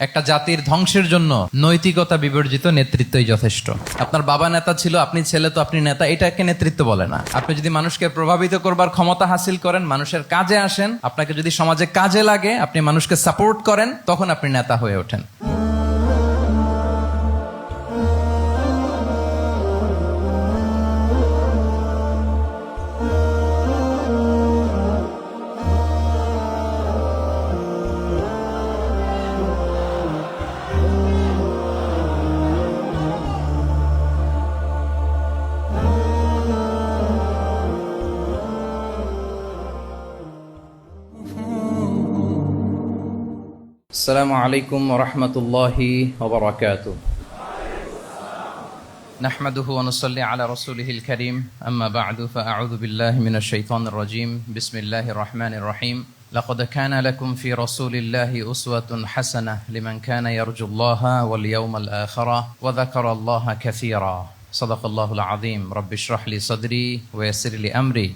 একটা জাতির ধ্বংসের জন্য নৈতিকতা বিবর্জিত নেতৃত্বই যথেষ্ট। আপনার বাবা নেতা ছিল, আপনি ছেলে, তো আপনি নেতা, এটাকে নেতৃত্ব বলে না। আপনি যদি মানুষকে প্রভাবিত করবার ক্ষমতা হাসিল করেন, মানুষের কাজে আসেন, আপনাকে যদি সমাজে কাজে লাগে, আপনি মানুষকে সাপোর্ট করেন, তখন আপনি নেতা হয়ে ওঠেন। السلام عليكم ورحمة الله وبركاته. نحمده ونصلي على رسوله الكريم. أما بعد فأعوذ بالله من الشيطان الرجيم. بسم الله الرحمن الرحيم. لقد كان لكم في رسول الله أسوة حسنة لمن كان يرجو الله واليوم الآخر وذكر الله كثيرا. صدق الله العظيم. رب اشرح لي صدري ويسر لي أمري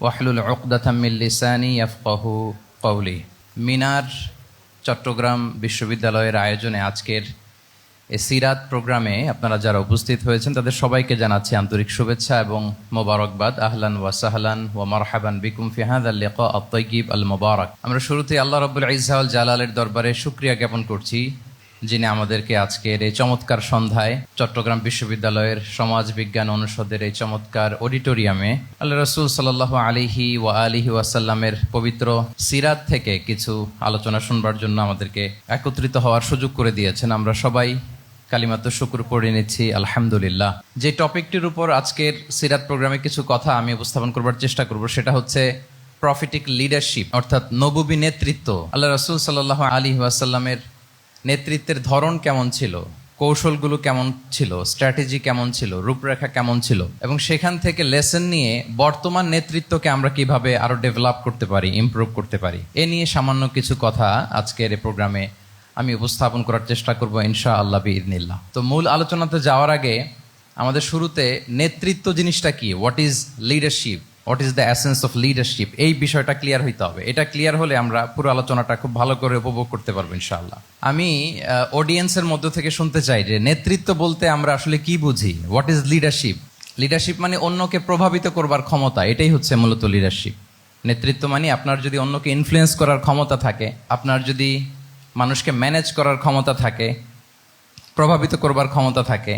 واحلل عقدة من لساني يفقه قولي. মিনার চট্টগ্রাম বিশ্ববিদ্যালয়ের আয়োজনে আজকের এই সিরাত প্রোগ্রামে আপনারা যারা উপস্থিত হয়েছেন তাদের সবাইকে জানাচ্ছি আন্তরিক শুভেচ্ছা এবং মোবারকবাদ। আহলান ওয়া সাহলান ওয়া মারহাবান বিকুম ফি হাযাল লিকা আত-তাইয়িব আল মুবারাক। আমরা শুরুতেই আল্লাহ রাব্বুল ইজ্জা ওয়াল জালালের দরবারে শুকরিয়া জ্ঞাপন করছি, যিনি আমাদেরকে আজকের এই চমৎকার সন্ধ্যায় চট্টগ্রাম বিশ্ববিদ্যালয়ের সমাজ বিজ্ঞান অনুষদের এই চমৎকার অডিটোরিয়ামে আল্লাহ রাসূল সাল্লাল্লাহু আলাইহি ওয়া আলিহি ওয়াসাল্লামের পবিত্র সিরাত থেকে কিছু আলোচনা শুনবার জন্য আমাদেরকে একত্রিত হওয়ার সুযোগ করে দিয়েছেন। আমরা সবাই কালিমাত শুকর পড়ে নিচ্ছি আলহামদুলিল্লাহ। যে টপিকটির উপর আজকের সিরাত প্রোগ্রামে কিছু কথা আমি উপস্থাপন করবার চেষ্টা করব সেটা হচ্ছে প্রফেটিক লিডারশিপ, অর্থাৎ নবুবী নেতৃত্ব। আল্লাহ রাসূল সাল্লাল্লাহু আলাইহি ওয়াসাল্লামের নেতৃত্বের ধরন কেমন ছিল, কৌশলগুলো কেমন ছিল, স্ট্র্যাটেজি কেমন ছিল, রূপরেখা কেমন ছিল, এবং সেখান থেকে লেসন নিয়ে বর্তমান নেতৃত্বকে আমরা কিভাবে আরো ডেভেলপ করতে পারি, ইমপ্রুভ করতে পারি, এ নিয়ে সামান্য কিছু কথা আজকের এই প্রোগ্রামে আমি উপস্থাপন করার চেষ্টা করব ইনশাআল্লাহ বিইذنিল্লাহ। তো মূল আলোচনাতে যাওয়ার আগে আমাদের শুরুতে নেতৃত্ব জিনিসটা কি, what is leadership, what is the essence of leadership, এই বিষয়টা ক্লিয়ার হইতে হবে। এটা ক্লিয়ার হলে আমরা পুরো আলোচনাটা খুব ভালো করে উপভোগ করতে পারবো ইনশাআল্লাহ। আমি অডিয়েন্সের মধ্য থেকে শুনতে চাই যে নেতৃত্ব বলতে আমরা আসলে কি বুঝি, হোয়াট ইজ লিডারশিপ। লিডারশিপ মানে অন্যকে প্রভাবিত করবার ক্ষমতা, এটাই হচ্ছে মূলত লিডারশিপ। নেতৃত্ব মানে আপনার যদি অন্যকে ইনফ্লুয়েন্স করার ক্ষমতা থাকে, আপনার যদি মানুষকে ম্যানেজ করার ক্ষমতা থাকে, প্রভাবিত করবার ক্ষমতা থাকে,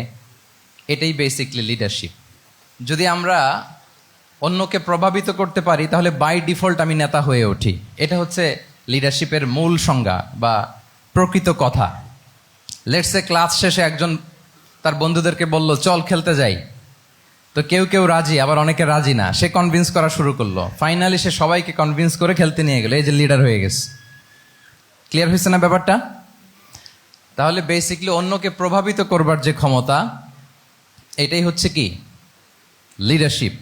এটাই বেসিকলি লিডারশিপ। যদি আমরা অন্যকে প্রভাবিত করতে পারি তাহলে বাই ডিফল্ট আমি নেতা হয়ে উঠি। এটা হচ্ছে লিডারশিপের মূল সংজ্ঞা বা প্রকৃত কথা। লেটস সে ক্লাস শেষে একজন তার বন্ধুদেরকে বলল চল খেলতে যাই, তো কেউ কেউ রাজি, আবার অনেকে রাজি না। সে কনভিন্স করা শুরু করলো, ফাইনালি সে সবাইকে কনভিন্স করে খেলতে নিয়ে গেল, এই যে লিডার হয়ে গেছে। ক্লিয়ার হয়েছে না ব্যাপারটা? তাহলে বেসিকলি অন্যকে প্রভাবিত করবার যে ক্ষমতা, এটাই হচ্ছে কি লিডারশিপ।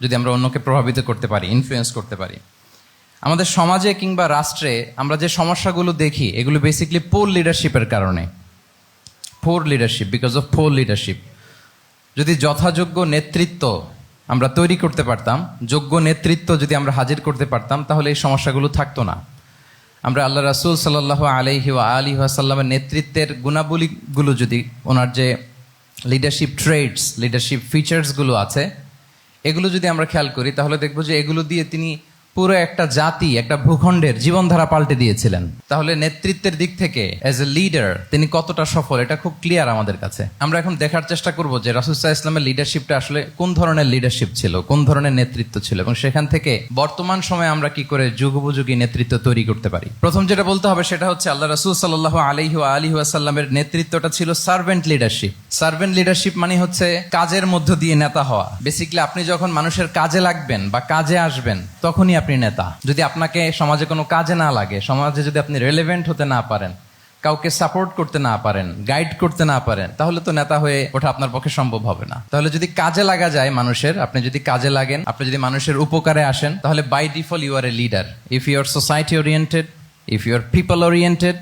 যদি আমরা অন্যকে প্রভাবিত করতে পারি, ইনফ্লুয়েন্স করতে পারি। আমাদের সমাজে কিংবা রাষ্ট্রে আমরা যে সমস্যাগুলো দেখি, এগুলো বেসিকলি পোর লিডারশিপের কারণে। Poor leadership, because of poor leadership. যদি যথাযোগ্য নেতৃত্ব আমরা তৈরি করতে পারতাম, যোগ্য নেতৃত্ব যদি আমরা হাজির করতে পারতাম, তাহলে এই সমস্যাগুলো থাকতো না। আমরা আল্লাহ রাসূল সাল্লাল্লাহু আলাইহি ওয়া আলিহি ওয়াসাল্লামের নেতৃত্বের গুণাবলীগুলো, যদি ওনার যে লিডারশিপ ট্রেডস, লিডারশিপ ফিচার্সগুলো আছে, এগুলো যদি আমরা খেয়াল করি তাহলে দেখবো যে এগুলো দিয়ে তিনি পুরো একটা জাতি, একটা ভূখণ্ডের জীবনধারা পাল্টে দিয়েছিলেন। তাহলে নেতৃত্বের দিক থেকে অ্যাজ এ লিডার তিনি কতটা সফল, এটা খুব ক্লিয়ার আমাদের কাছে। আমরা এখন দেখার চেষ্টা করব যে রাসূল সাল্লাল্লাহু আলাইহি ওয়াসাল্লামের লিডারশিপটা আসলে কোন ধরনের লিডারশিপ ছিল, কোন ধরনের নেতৃত্ব ছিল, এবং সেখান থেকে বর্তমান সময়ে আমরা কি করে যুগোপযোগী নেতৃত্ব তৈরি করতে পারি। প্রথম যেটা বলতে হবে সেটা হচ্ছে আল্লাহ রাসূল সাল্লাল্লাহু আলাইহি ওয়া আলিহি ওয়াসাল্লামের নেতৃত্বটা ছিল সার্ভেন্ট লিডারশিপ। সার্ভেন্ট লিডারশিপ মানে হচ্ছে কাজের মধ্য দিয়ে নেতা হওয়া। বেসিক্যালি আপনি যখন মানুষের কাজে লাগবেন বা কাজে আসবেন, তখনই আপনি নেতা। যদি আপনাকে সমাজে কোনো কাজে না লাগে, সমাজে যদি আপনি রেলেভেন্ট হতে না পারেন, কাউকে সাপোর্ট করতে না পারেন, গাইড করতে না পারেন, তাহলে তো নেতা হয়ে ওঠা আপনার পক্ষে সম্ভব হবে না। তাহলে যদি কাজে লাগা যায় মানুষের, আপনি যদি কাজে লাগেন, আপনি যদি মানুষের উপকারে আসেন, তাহলে by default you are a leader. If you are society oriented, if you are people oriented,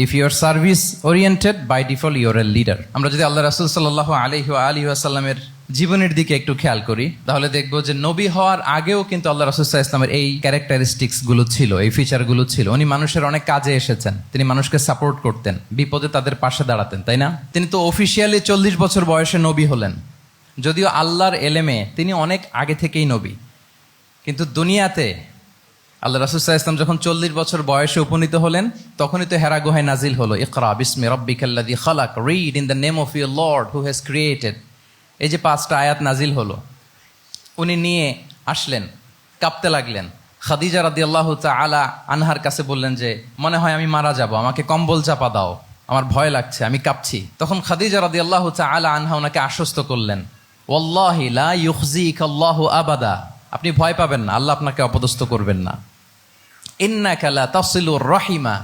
if you are service oriented, by default you're a leader. আমরা যদি আল্লাহ রাসূল সাল্লাল্লাহু আলাইহি ওয়া আলিহি ওয়াসাল্লামের জীবনের দিকে একটু খেয়াল করি, তাহলে দেখবো যে নবী হওয়ার আগেও কিন্তু আল্লাহ রাসূল সাল্লাল্লাহু আলাইহি ওয়াসাল্লামের এই ক্যারেক্টারিস্টিক্স গুলো ছিল, এই ফিচার গুলো ছিল। উনি মানুষের অনেক কাজে এসেছেন, তিনি মানুষকে সাপোর্ট করতেন, বিপদে তাদের পাশে দাঁড়াতেন, তাই না? তিনি তো অফিসিয়ালি 40 বছর বয়সে নবী হলেন, যদিও আল্লাহর এলেমে তিনি অনেক আগে থেকেই নবী। কিন্তু দুনিয়াতে আল্লাহ রাসূল সাল্লাল্লাহু আলাইহি ওয়াসাল্লাম যখন 40 বছর বয়সে উপনীত হলেন, তখনই তো হেরা গুহায় নাজিল হলো, ইকরা বিসমি রাব্বিকাল্লাযী খালাক, read in the name of your lord who has created. এই যে 5টা আয়াত নাজিল হলো, উনি নিয়ে আসলেন, কাঁপতে লাগলেন। খাদিজা রাদিয়াল্লাহু তাআলা আনহার কাছে বললেন যে মনে হয় আমি মারা যাব, আমাকে কম্বল চাপা দাও, আমার ভয় লাগছে, আমি কাঁপছি। তখন খাদিজা রাদিয়াল্লাহু তাআলা আনহা ওনাকে আশ্বস্ত করলেন, ওয়াল্লাহি লা ইউখজিকাল্লাহু আবাদা, আপনি ভয় পাবেন না, আল্লাহ আপনাকে অপদস্থ করবেন না। ইন্নাকা লা তাসিলুর রাহিমা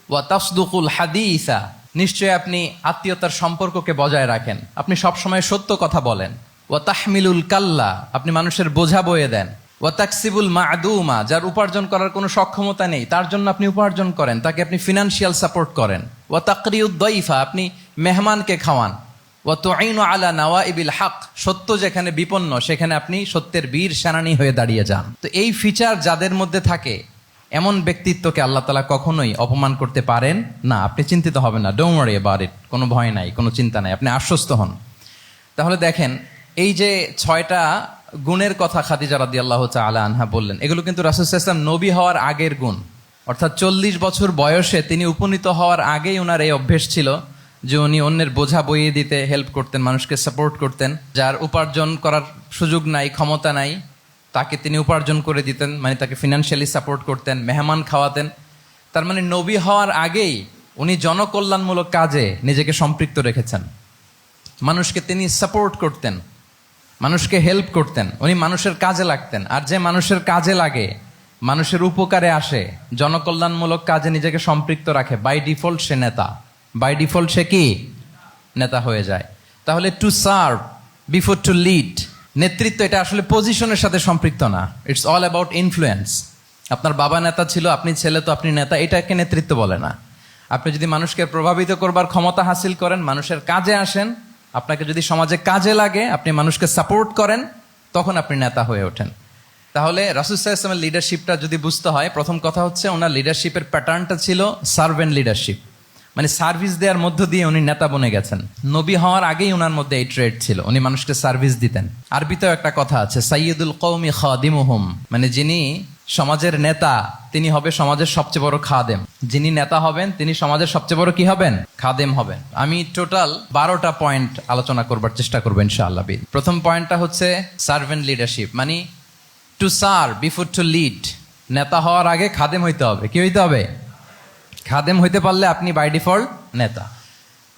ওয়া তাসদুকুল হাদিসা, নিশ্চয় আপনি আত্মীয়তার সম্পর্ককে বজায় রাখেন, আপনি সবসময় সত্য কথা বলেন। ওয়া তাহমিলুল কাল্লা, আপনি মানুষের বোঝা বয়ে দেন। ওয়া তাকসিবুল মা'দুমা, যার উপার্জন করার কোনো সক্ষমতা নেই তার জন্য আপনি উপার্জন করেন, তাকে আপনি ফিনান্সিয়াল সাপোর্ট করেন। ওয়া তাকরিউদ দাইফা, আপনি মেহমানকে খাওয়ান। ওয়া তুঈনু আলা নাওয়াইবিল হক, সত্য যেখানে বিপন্ন সেখানে আপনি সত্যের বীর সেনানী হয়ে দাঁড়িয়ে যান। তো এই ফিচার যাদের মধ্যে থাকে, এমন ব্যক্তিত্বকে আল্লাহ তাআলা কখনোই অপমান করতে পারেন না। আপনি চিন্তিত হবেন না, ডোন্ট ওয়ারি অ্যাবাউট ইট, কোনো ভয় নাই, কোনো চিন্তা নাই, আপনি আশ্বস্ত হন। তাহলে দেখেন, এই যে 6টা গুণের কথা খাদিজা রাদিয়াল্লাহু তাআলা আনহা বললেন, এগুলো কিন্তু রাসূল সাল্লাল্লাহু আলাইহি ওয়াসাল্লাম নবী হওয়ার আগের গুণ। অর্থাৎ 40 বছর বয়সে তিনি উপনীত হওয়ার আগেই ওনার এই অভ্যেস ছিল যে উনি অন্যের বোঝা বইয়ে দিতে হেল্প করতেন, মানুষকে সাপোর্ট করতেন। যার উপার্জন করার সুযোগ নাই, ক্ষমতা নাই, তাকে তিনি উপার্জন করে দিতেন, মানে তাকে ফিনান্সিয়ালি সাপোর্ট করতেন, মেহমান খাওয়াতেন। তার মানে নবী হওয়ার আগেই উনি জনকল্যাণমূলক কাজে নিজেকে সম্পৃক্ত রেখেছেন। মানুষকে তিনি সাপোর্ট করতেন, মানুষকে হেল্প করতেন, উনি মানুষের কাজে লাগতেন। আর যে মানুষের কাজে লাগে, মানুষের উপকারে আসে, জনকল্যাণমূলক কাজে নিজেকে সম্পৃক্ত রাখে, বাই ডিফল্ট সে নেতা, বাই ডিফল্ট সে কি নেতা হয়ে যায়। তাহলে to serve before to lead, নেতৃত্ব এটা আসলে পজিশনের সাথে সম্পৃক্ত না, ইটস অল অ্যাবাউট ইনফ্লুয়েন্স। আপনার বাবা নেতা ছিল, আপনি ছেলে, তো আপনি নেতা, এটাকে নেতৃত্ব বলে না। আপনি যদি মানুষকে প্রভাবিত করবার ক্ষমতা হাসিল করেন, মানুষের কাজে আসেন, আপনাকে যদি সমাজে কাজে লাগে, আপনি মানুষকে সাপোর্ট করেন, তখন আপনি নেতা হয়ে ওঠেন। তাহলে রাসূল সাল্লাল্লাহু আলাইহি ওয়াসাল্লামের লিডারশিপটা যদি বুঝতে হয়, প্রথম কথা হচ্ছে ওনার লিডারশিপের প্যাটার্নটা ছিল সার্ভেন্ট লিডারশিপ, মানে সার্ভিস দেওয়ার মধ্য দিয়ে উনি নেতা বনে গেছেন। নবী হওয়ার আগেই ওনার মধ্যে এই ট্রেড ছিল, উনি মানুষকে সার্ভিস দিতেন। আরবিতেও একটা কথা আছে, সাইয়্যিদুল কওমি খাদিমুহুম, মানে যিনি সমাজের নেতা তিনি হবে সমাজের সবচেয়ে বড় খাদেম। যিনি নেতা হবেন তিনি সমাজের সবচেয়ে বড় কি হবেন? খাদেম হবেন। আমি টোটাল 12টা পয়েন্ট আলোচনা করবার চেষ্টা করবো ইনশাআল্লাহ। প্রথম পয়েন্টটা হচ্ছে সার্ভেন্ট লিডারশিপ, মানে to serve before to lead. নেতা হওয়ার আগে খাদেম হইতে হবে। কি হইতে হবে? খাদেম হইতে পারলে আপনি বাই ডিফল্ট নেতা।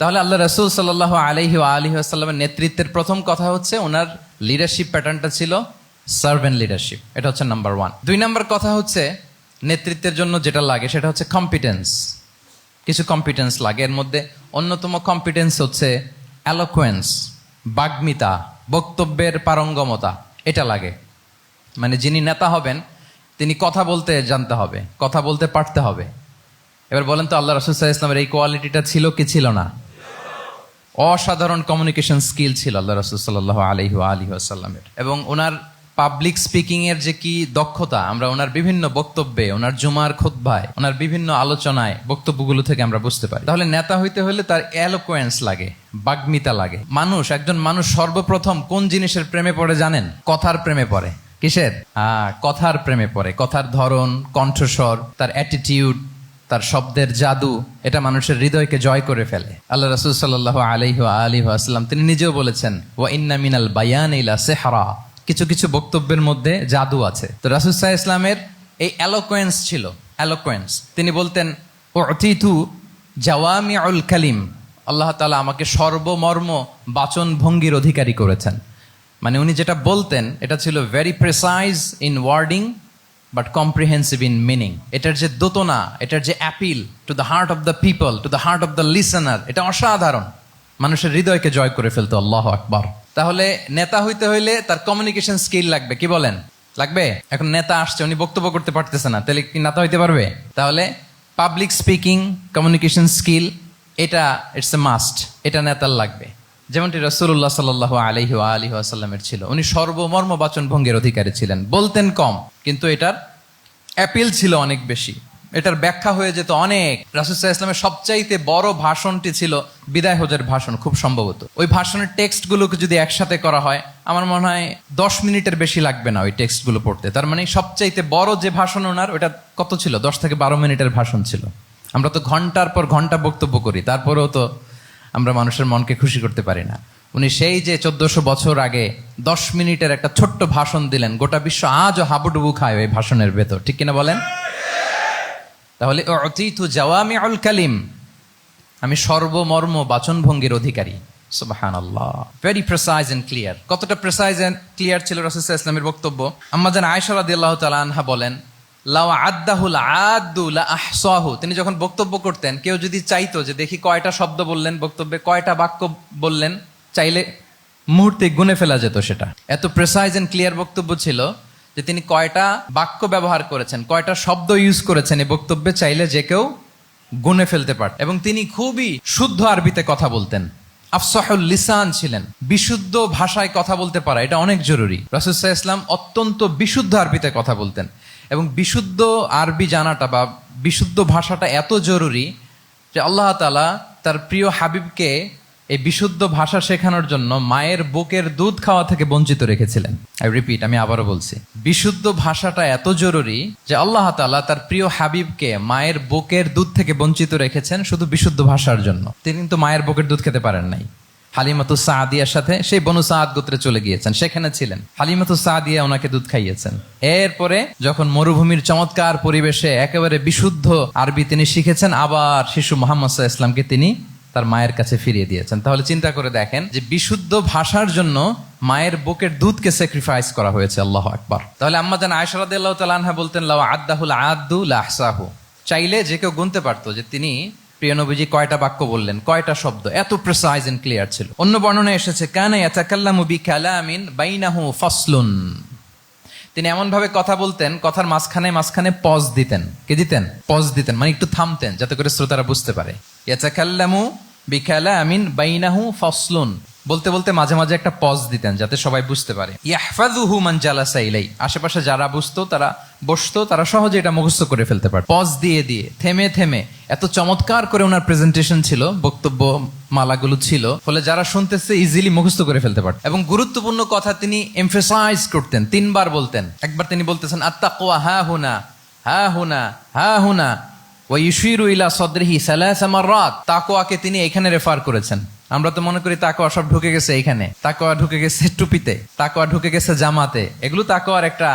তাহলে আল্লাহ রাসূল সাল্লাল্লাহু আলাইহি ওয়া আলিহি ওয়াসাল্লামের নেতৃত্বের প্রথম কথা হচ্ছে ওনার লিডারশিপ প্যাটার্নটা ছিল সার্ভেন্ট লিডারশিপ। এটা হচ্ছে নাম্বার 1। 2 নাম্বার কথা হচ্ছে নেতৃত্বের জন্য যেটা লাগে সেটা হচ্ছে কম্পিটেন্স। কিছু কম্পিটেন্স লাগে, এর মধ্যে অন্যতম কম্পিটেন্স হচ্ছে অ্যালোকুয়েন্স, বাগ্মিতা, বক্তব্যের পারঙ্গমতা, এটা লাগে। মানে যিনি নেতা হবেন তিনি কথা বলতে জানতে হবে, কথা বলতে পারতে হবে। এবার বলেন তো, আল্লাহ রাসূল সাল্লাল্লাহু আলাইহি ওয়াসাল্লামের এই কোয়ালিটিটা ছিল কি ছিল না? অসাধারণ কমিউনিকেশন স্কিল ছিল আল্লাহ রাসূল সাল্লাল্লাহু আলাইহি ওয়া আলিহি ওয়াসাল্লামের। এবং ওনার পাবলিক স্পিকিং এর যে কি দক্ষতা, আমরা ওনার বিভিন্ন বক্তব্যে, ওনার জুমার খুতবায়, ওনার বিভিন্ন আলোচনায়, বক্তব্যগুলো থেকে আমরা বুঝতে পারি। তাহলে নেতা হইতে হলে তার এলোকোয়েন্স লাগে, বাগ্মিতা লাগে। একজন মানুষ সর্বপ্রথম কোন জিনিসের প্রেমে পড়ে জানেন? কথার প্রেমে পড়ে। কিসের? কথার প্রেমে পড়ে। কথার ধরন, কণ্ঠস্বর, তার অ্যাটিটিউড, তার শব্দের জাদু, এটা মানুষের হৃদয়কে জয় করে ফেলে। আল্লাহ রাসূল সাল্লাল্লাহু আলাইহি ওয়া আলিহি ওয়াসাল্লাম তিনি নিজেও বলেছেন, ওয়া ইন্না মিনাল বায়ানি লা সিহরা, কিছু কিছু বক্তব্যের মধ্যে জাদু আছে। তো রাসূল সাল্লাল্লাহু আলাইহি ওয়াসাল্লামের এই এলোকোয়েন্স ছিল, এলোকোয়েন্স। তিনি বলতেন, উতিতু জাওয়ামিউল কালিম, আল্লাহ তাআলা আমাকে সর্বমর্ম বাচন ভঙ্গির অধিকারী করেছেন। মানে উনি যেটা বলতেন এটা ছিল very precise in wording but comprehensive in meaning. এটার যে দোতনা, এটার যে appeal to the heart of the people, to the heart of the listener, এটা অসাধারণ, মানুষের হৃদয়কে জয় করে ফেলতো। আল্লাহু আকবার। তাহলে নেতা হইতে হইলে তার কমিউনিকেশন স্কিল লাগবে। কি বলেন? লাগবে। এখন নেতা আসছে, উনি বক্তব্য করতে পারতেছে না, তাহলে কি নেতা হইতে পারবে? তাহলে পাবলিক স্পিকিং, কমিউনিকেশন স্কিল, এটা ইটস এ মাস্ট, এটা নেতার লাগবে। যেমনটি রাসূলুল্লাহ সাল্লাল্লাহু আলাইহি ওয়া আলিহি ওয়াসাল্লামের ছিল। উনি সর্বমর্ম বাচন ভঙ্গির অধিকারী ছিলেন, বলতেন কম কিন্তু এটার অ্যাপিল ছিল অনেক বেশি, এটার ব্যাখ্যা হয়ে যেত অনেক। রাসূল সাল্লাল্লাহু আলাইহি ওয়াসাল্লামের সবচাইতে বড় ভাষণটি ছিল বিদায় হজের ভাষণ, খুব সম্ভবত। ওই ভাষণের টেক্সটগুলোকে যদি একসাথে করা হয়, আমার মনে হয় 10 মিনিটের বেশি লাগবে না ওই টেক্সটগুলো পড়তে। তার মানে সবচাইতে বড় যে ভাষণ ওনার, ওটা কত ছিল? 10 থেকে 12 মিনিটের ভাষণ ছিল। আমরা তো ঘন্টার পর ঘন্টা বক্তব্য করি, তারপরেও তো আমরা মানুষের মনকে খুশি করতে পারি না। উনি সেই যে 1400 বছর আগে 10 মিনিটের একটা ছোট্ট ভাষণ দিলেন, গোটা বিশ্ব আজও হাবুডুবু খায় ওই ভাষণের ভেতর, ঠিক কিনা বলেন? তাহলে উতিতু জাওয়ামিউল কালিম, আমি সর্বমর্ম বাচনভঙ্গির অধিকারী। সুবহানাল্লাহ, ভেরি প্রিসাইজ এন্ড ক্লিয়ার। কতটা প্রিসাইজ এন্ড ক্লিয়ার ছিল রাসূল সাল্লাল্লাহু আলাইহি ওয়াসাল্লামের বক্তব্য? আম্মা জান আয়েশা রাদিয়াল্লাহু তাআলা আনহা বলেন, লাউ আদ্দাহুল আদ্দু লা আহসাহু। তিনি যখন বক্তব্য করতেন, কেউ যদি চাইতো যে দেখি কয়টা শব্দ বললেন বক্তব্যে, কয়টা বাক্য বললেন, চাইলে মুহূর্তে গুনে ফেলা যেত সেটা। এত প্রিসাইজ এন্ড ক্লিয়ার বক্তব্য ছিল যে তিনি কয়টা বাক্য ব্যবহার করেছেন, কয়টা শব্দ ইউজ করেছেন এই বক্তব্যে, চাইলে যে কেউ গুনে ফেলতে পারত। এবং তিনি খুবই শুদ্ধ আরবিতে কথা বলতেন, আফসাহুল লিসান ছিলেন। বিশুদ্ধ ভাষায় কথা বলতে পারা এটা অনেক জরুরি। রাসূল সাল্লাল্লাহু আলাইহি ওয়াসাল্লাম অত্যন্ত বিশুদ্ধ আরবিতে কথা বলতেন, এবং বিশুদ্ধ আরবি জানাটা বা বিশুদ্ধ ভাষাটা এত জরুরি যে আল্লাহ তাআলা তার প্রিয় হাবিবকে এই বিশুদ্ধ ভাষা শেখানোর জন্য মায়ের বুকের দুধ খাওয়া থেকে বঞ্চিত রেখেছিলেন। আই রিপিট, আমি আবারও বলছি, বিশুদ্ধ ভাষাটা এত জরুরি যে আল্লাহ তাআলা তার প্রিয় হাবিবকে মায়ের বুকের দুধ থেকে বঞ্চিত রেখেছেন শুধু বিশুদ্ধ ভাষার জন্য। তিনি কিন্তু মায়ের বুকের দুধ খেতে পারেন নাই। হালিমাতু সাদিয়ার সাথে সেই বনু সাদ গোত্রে চলে গিয়েছেন, সেখানে ছিলেন। হালিমাতু সাদিয়া ওনাকে দুধ খাইয়েছেন। এরপরে যখন মরুভূমির চমৎকার পরিবেশে একেবারে বিশুদ্ধ আরবি তিনি শিখেছেন, আবার শিশু মুহাম্মদ সাল্লাল্লাহু আলাইহি ওয়াসাল্লামকে তিনি তার মায়ের কাছে ফিরিয়ে দিয়েছেন। তাহলে চিন্তা করে দেখেন যে বিশুদ্ধ ভাষার জন্য মায়ের বুকের দুধকে স্যাক্রিফাইস করা হয়েছে। আল্লাহু আকবার। তাহলে আম্মা জান আয়েশা রাদিয়াল্লাহু তাআলা আনহা বলতেন, লাউ আদ্দাহুল আদ্দু লা আহসাহু। চাইলে যে কেউ গুনতে পারতো যে তিনি প্রিয় নবীজি কয়টা বাক্য বললেন, কয়টা শব্দ, এত প্রিসাইজ এন্ড ক্লিয়ার ছিল। অন্য বর্ণনায় এসেছে, কানা ইয়াতাকাল্লামু বিকালামিন বাইনাহু ফাসলুন। তিনি এমন ভাবে কথা বলতেন, কথার মাঝখানে মাঝখানে পজ দিতেন। কে দিতেন? পজ দিতেন, মানে একটু থামতেন যাতে করে শ্রোতারা বুঝতে পারে। ইয়াতাকাল্লামু বিকালামিন বাইনাহু ফাসলুন, বলতে বলতে মাঝে মাঝে একটা পজ দিতেন যাতে সবাই বুঝতে পারে। ইয়াহফাযুহু মান জালাসা ইলাই, আশেপাশে যারা বুঝতো, তারা বসতো, তারা সহজে এটা মুখস্থ করে ফেলতে পারে। পজ দিয়ে দিয়ে, থেমে থেমে, এত চমৎকার করে ওনার প্রেজেন্টেশন ছিল, বক্তব্য মালাগুলো ছিল, ফলে যারা শুনতেছে ইজিলি মুখস্থ করে ফেলতে পারত। এবং গুরুত্বপূর্ণ কথা তিনি এমফাসাইজ করতেন, 3 বার বলতেন। একবার তিনি বলতেছেন, আত্তাকওয়া হা হুনা হা হুনা হা হুনা ওয়া ইউশিরু ইলা সাদরিহি সালাসা মাররাত। তাকওয়াকে তিনি এখানে রেফার করেছেন। আমরা তো মনে করি তাকওয়া সব ঢুকে গেছে এখানে, তাকওয়া ঢুকে গেছে টুপিতে, তাকওয়া ঢুকে গেছে জামাতে, এগুলো তাকওয়ার একটা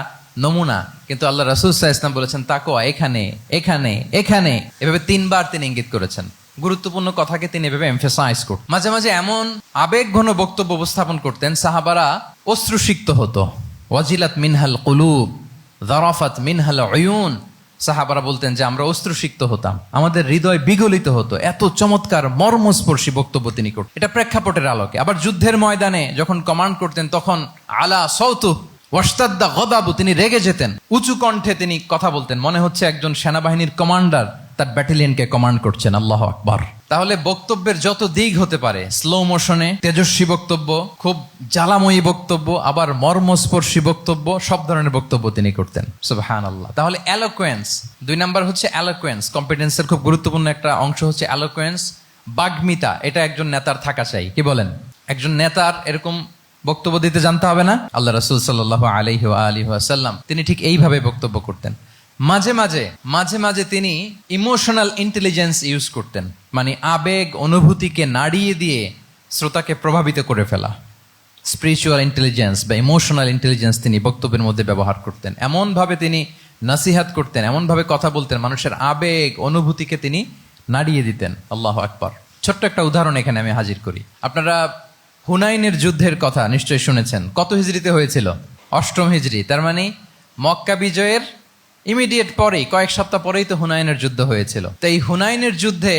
নমুনা। কিন্তু আল্লাহ রাসূল সাল্লাল্লাহু আলাইহি ওয়াসাল্লাম বলেছেন তাকওয়া এখানে এখানে এখানে, এভাবে 3 বার তিনি ইঙ্গিত করেছেন। গুরুত্বপূর্ণ কথাকে তিনি এভাবে এমফাসাইজ করতেন। মাঝে মাঝে এমন আবেগঘন বক্তব্য উপস্থাপন করতেন, সাহাবারা অশ্রুসিক্ত হতো। ওয়াজিলাত মিনহাল কুলুব যারাফাত মিনহাল উয়ুন। সাহাবারা বলতেন যে আমরা অশ্রুসিক্ত হতাম, আমাদের হৃদয় বিগলিত হতো। এত চমৎকার মর্মস্পর্শী বক্তব্য তিনি করতেন। এটা প্রেক্ষাপটের আলোকে। আবার যুদ্ধের ময়দানে যখন কমান্ড করতেন, তখন আলা সাউতু ওয়াশতাদ্দা গদাবু, তিনি রেগে যেতেন, উঁচু কণ্ঠে তিনি কথা বলতেন, মনে হচ্ছে একজন সেনাবাহিনীর কমান্ডার তার ব্যাটালিয়নকে কমান্ড করছেন। আল্লাহু আকবার। তাহলে বক্তব্যের যত দিক হতে পারে, স্লো মোশনে তেজস্বী বক্তব্য, খুব জ্বালাময়ী বক্তব্য, আবার মর্মস্পর্শী বক্তব্য, সব ধরনের বক্তব্য তিনি করতেন। সুবহানাল্লাহ। তাহলে এলোকোয়েন্স, 2 নাম্বার হচ্ছে এলোকোয়েন্স। কম্পিটেন্সের খুব গুরুত্বপূর্ণ একটা অংশ হচ্ছে এলোকোয়েন্স, বাগ্মিতা। এটা একজন নেতার থাকা চাই। কি বলেন? একজন নেতার এরকম বক্তব্য দিতে জানতে হবে না? আল্লাহ রাসূল সাল্লাল্লাহু আলাইহি ওয়া আলিহি ওয়াসাল্লাম তিনি ঠিক এইভাবে বক্তব্য করতেন। মাঝে মাঝে তিনি ইমোশনাল ইন্টেলিজেন্স ইউজ করতেন, মানে আবেগ অনুভূতিকে নাড়িয়ে দিয়ে শ্রোতাকে প্রভাবিত করে ফেলা। স্পিরিচুয়াল ইন্টেলিজেন্স বা ইমোশনাল ইন্টেলিজেন্স তিনি বক্তব্যের মধ্যে ব্যবহার করতেন। এমনভাবে তিনি নাসিহাত করতেন, এমনভাবে কথা বলতেন, মানুষের আবেগ অনুভূতিকে তিনি নাড়িয়ে দিতেন। আল্লাহু আকবার। ছোট্ট একটা উদাহরণ এখানে আমি হাজির করি। আপনারা হুনাইনের যুদ্ধের কথা নিশ্চয়ই শুনেছেন। কত হিজরিতে হয়েছিল? 8ম হিজরি। তার মানে মক্কা বিজয়ের ইমিডিয়েট পরেই, কয়েক সপ্তাহ পরেই তো হুনাইনের যুদ্ধ হয়েছিল। তো এই হুনাইনের যুদ্ধে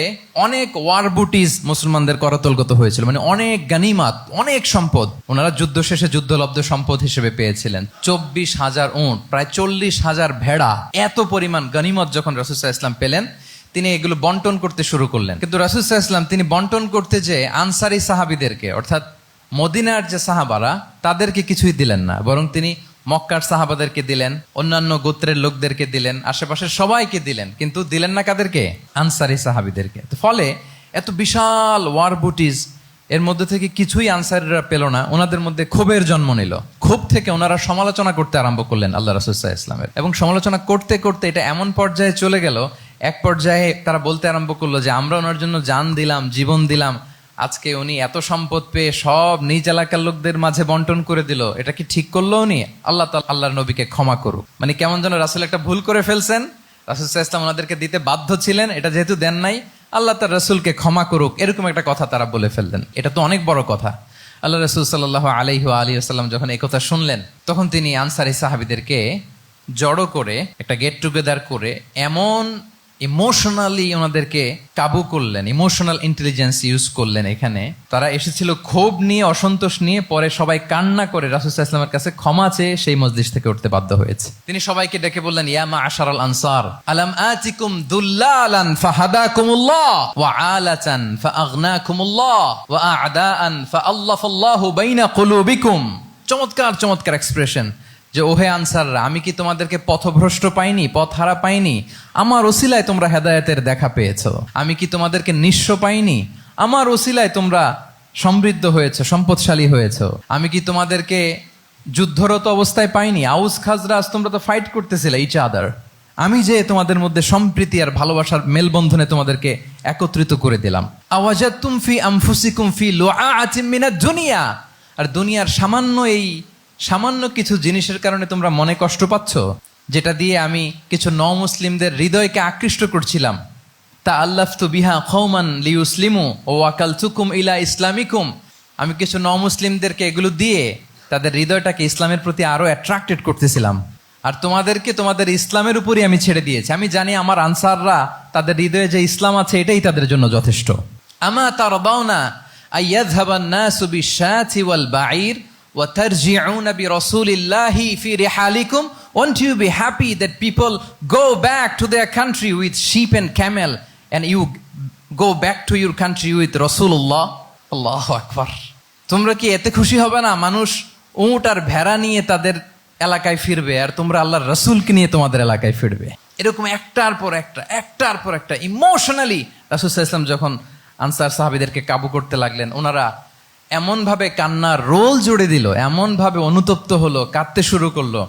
অনেক ওয়ার বুটিজ মুসলমানদের করতলগত হয়েছিল, মানে অনেক গানিমাত, অনেক সম্পদ ওনারা যুদ্ধ শেষে যুদ্ধলব্ধ সম্পদ হিসেবে পেয়েছিলেন। 24,000 উট, প্রায় 40,000 ভেড়া, এত পরিমাণ গানিমত যখন রাসূল সাল্লাল্লাহু আলাইহি ওয়াসাল্লাম পেলেন, তিনি এগুলো বন্টন করতে শুরু করলেন। কিন্তু রাসূল সাল্লাল্লাহু আলাইহি ওয়াসাল্লাম তিনি বন্টন করতে যে আনসারী সাহাবীদেরকে, অর্থাৎ মদিনার যে সাহাবারা, তাদেরকে কিছুই দিলেন না, বরং তিনি মক্কার সাহাবাদেরকে দিলেন, অন্যান্য গোত্রের লোকদেরকে দিলেন, আশেপাশের সবাইকে দিলেন, কিন্তু দিলেন না কাদেরকে? আনসারী সাহাবীদেরকে। তো ফলে এত বিশাল ওয়ার বুটিজ, এর মধ্যে থেকে কিছুই আনসারীরা পেল না। ওনাদের মধ্যে ক্ষোভের জন্ম নিল। ক্ষোভ থেকে ওনারা সমালোচনা করতে আরম্ভ করলেন আল্লাহ রাসূল সাল্লাল্লাহু আলাইহি ওয়াসাল্লামের। এবং সমালোচনা করতে করতে এটা এমন পর্যায়ে চলে গেল, এক পর্যায়ে তারা বলতে আরম্ভ করলো যে আমরা ওনার জন্য জান দিলাম, জীবন দিলাম, আজকে উনি এত সম্পদ পেয়ে সব নিজ এলাকার লোকদের মাঝে বন্টন করে দিল, এটা কি ঠিক করলো উনি? আল্লাহ তাআলা আল্লাহর নবীকে ক্ষমা করুক। মানে কেমন যেন রাসূল একটা ভুল করে ফেলছেন, রাসূল সাল্লাল্লাহু আলাইহি ওয়াসাল্লাম ওনাদেরকে দিতে বাধ্য ছিলেন, এটা যেহেতু দেন নাই, আল্লাহ তার রাসূলকে ক্ষমা করুক, এরকম একটা কথা তারা বলে ফেললেন। এটা তো অনেক বড় কথা। আল্লাহ রাসূল সাল্লাল্লাহু আলাইহি ওয়া আলিহি ওয়াসাল্লাম যখন এই কথা শুনলেন, তখন তিনি আনসারী সাহাবীদেরকে জড়ো করে একটা গেট টুগেদার করে এমন ইমোশনালি ওনাদেরকে কাবু করলেন, ইমোশনাল ইন্টেলিজেন্স ইউজ করলেন। এখানে তারা এসেছিল ক্ষোভ নিয়ে, অসন্তোষ নিয়ে, পরে সবাই কান্না করে রাসূল সাল্লাল্লাহু আলাইহি ওয়াসাল্লামের কাছে ক্ষমা চেয়ে সেই মজলিস থেকে উঠতে বাধ্য হয়েছে। তিনি সবাইকে ডেকে বললেন, ইয়া মা'আশারাল আনসার আলাম আতিকুম দুল্লালান ফাহাদাকুমুল্লাহ ওয়া আলাতান ফাআগনাকুমুল্লাহ ওয়া আ'দাআন ফাআল্লাফাল্লাহু বাইনা কুলুবিকুম। চমৎকার চমৎকার এক্সপ্রেশন, যে ওহে আনসাররা, আমি কি তোমাদেরকে পথভ্রষ্ট পাইনি, পথহারা পাইনি? আমার ওসিলায় তোমরা হেদায়েতের দেখা পেয়েছো। আমি কি তোমাদেরকে নিঃস্ব পাইনি? আমার ওসিলায় তোমরা সমৃদ্ধ হয়েছে, সম্পদশালী হয়েছে। আমি কি তোমাদেরকে যুদ্ধরত অবস্থায় পাইনি? আউস খাজরাজ তোমরা তো ফাইট করতেছিলে ইচ আদার। আমি যে তোমাদের মধ্যে সম্প্রীতি আর ভালোবাসার মেলবন্ধনে তোমাদেরকে একত্রিত করে দিলাম। আওয়াজাতুম ফি আনফুসিকুম ফি লুআআতিম মিনাদ দুনিয়া। আর দুনিয়ার সামান্য কিছু জিনিসের কারণে তোমরা মনে কষ্ট পাচ্ছ, যেটা দিয়ে আমি কিছু মুসলিমদের হৃদয়কে আকৃষ্ট করছিলাম। তা আল্লাফতু বিহা কওমান লিউসলিমু ওয়া ওয়াকালতুকুম ইলা ইসলামিকুম। আমি কিছু মুসলিমদেরকে এগুলো দিয়ে তাদের হৃদয়টাকে ইসলামের প্রতি আরো অ্যাট্রাক্টেড করতেছিলাম, আর তোমাদেরকে তোমাদের ইসলামের উপরই আমি ছেড়ে দিয়েছি। আমি জানি আমার আনসাররা, তাদের হৃদয়ে যে ইসলাম আছে এটাই তাদের জন্য যথেষ্ট। আমা তারদাউনা আইয়াযহাবান নাসু বিশ-শাতি ওয়াল বাঈর ওয়া তারজিউনা বিরাসূলিল্লাহি ফি রিহালিকুম। Won't you be happy that people go back to their country with sheep and camel, and you go back to your country with Rasulullah? Allahu Akbar. তোমরা কি এতে খুশি হবে না? মানুষ উট আর ভেড়া নিয়ে তাদের এলাকায় ফিরবে, আর তোমরা আল্লাহর রাসূলকে নিয়ে তোমাদের এলাকায় ফিরবে। এরকম একটার পর একটা ইমোশনালি রাসূল সাল্লাল্লাহু আলাইহি ওয়াসাল্লাম যখন আনসার সাহাবীদেরকে কাবু করতে লাগলেন, ওনারা এমনভাবে কান্নার রোল জুড়ে দিল, এমনভাবে অনুতপ্ত হলো, কাঁদতে শুরু করলো।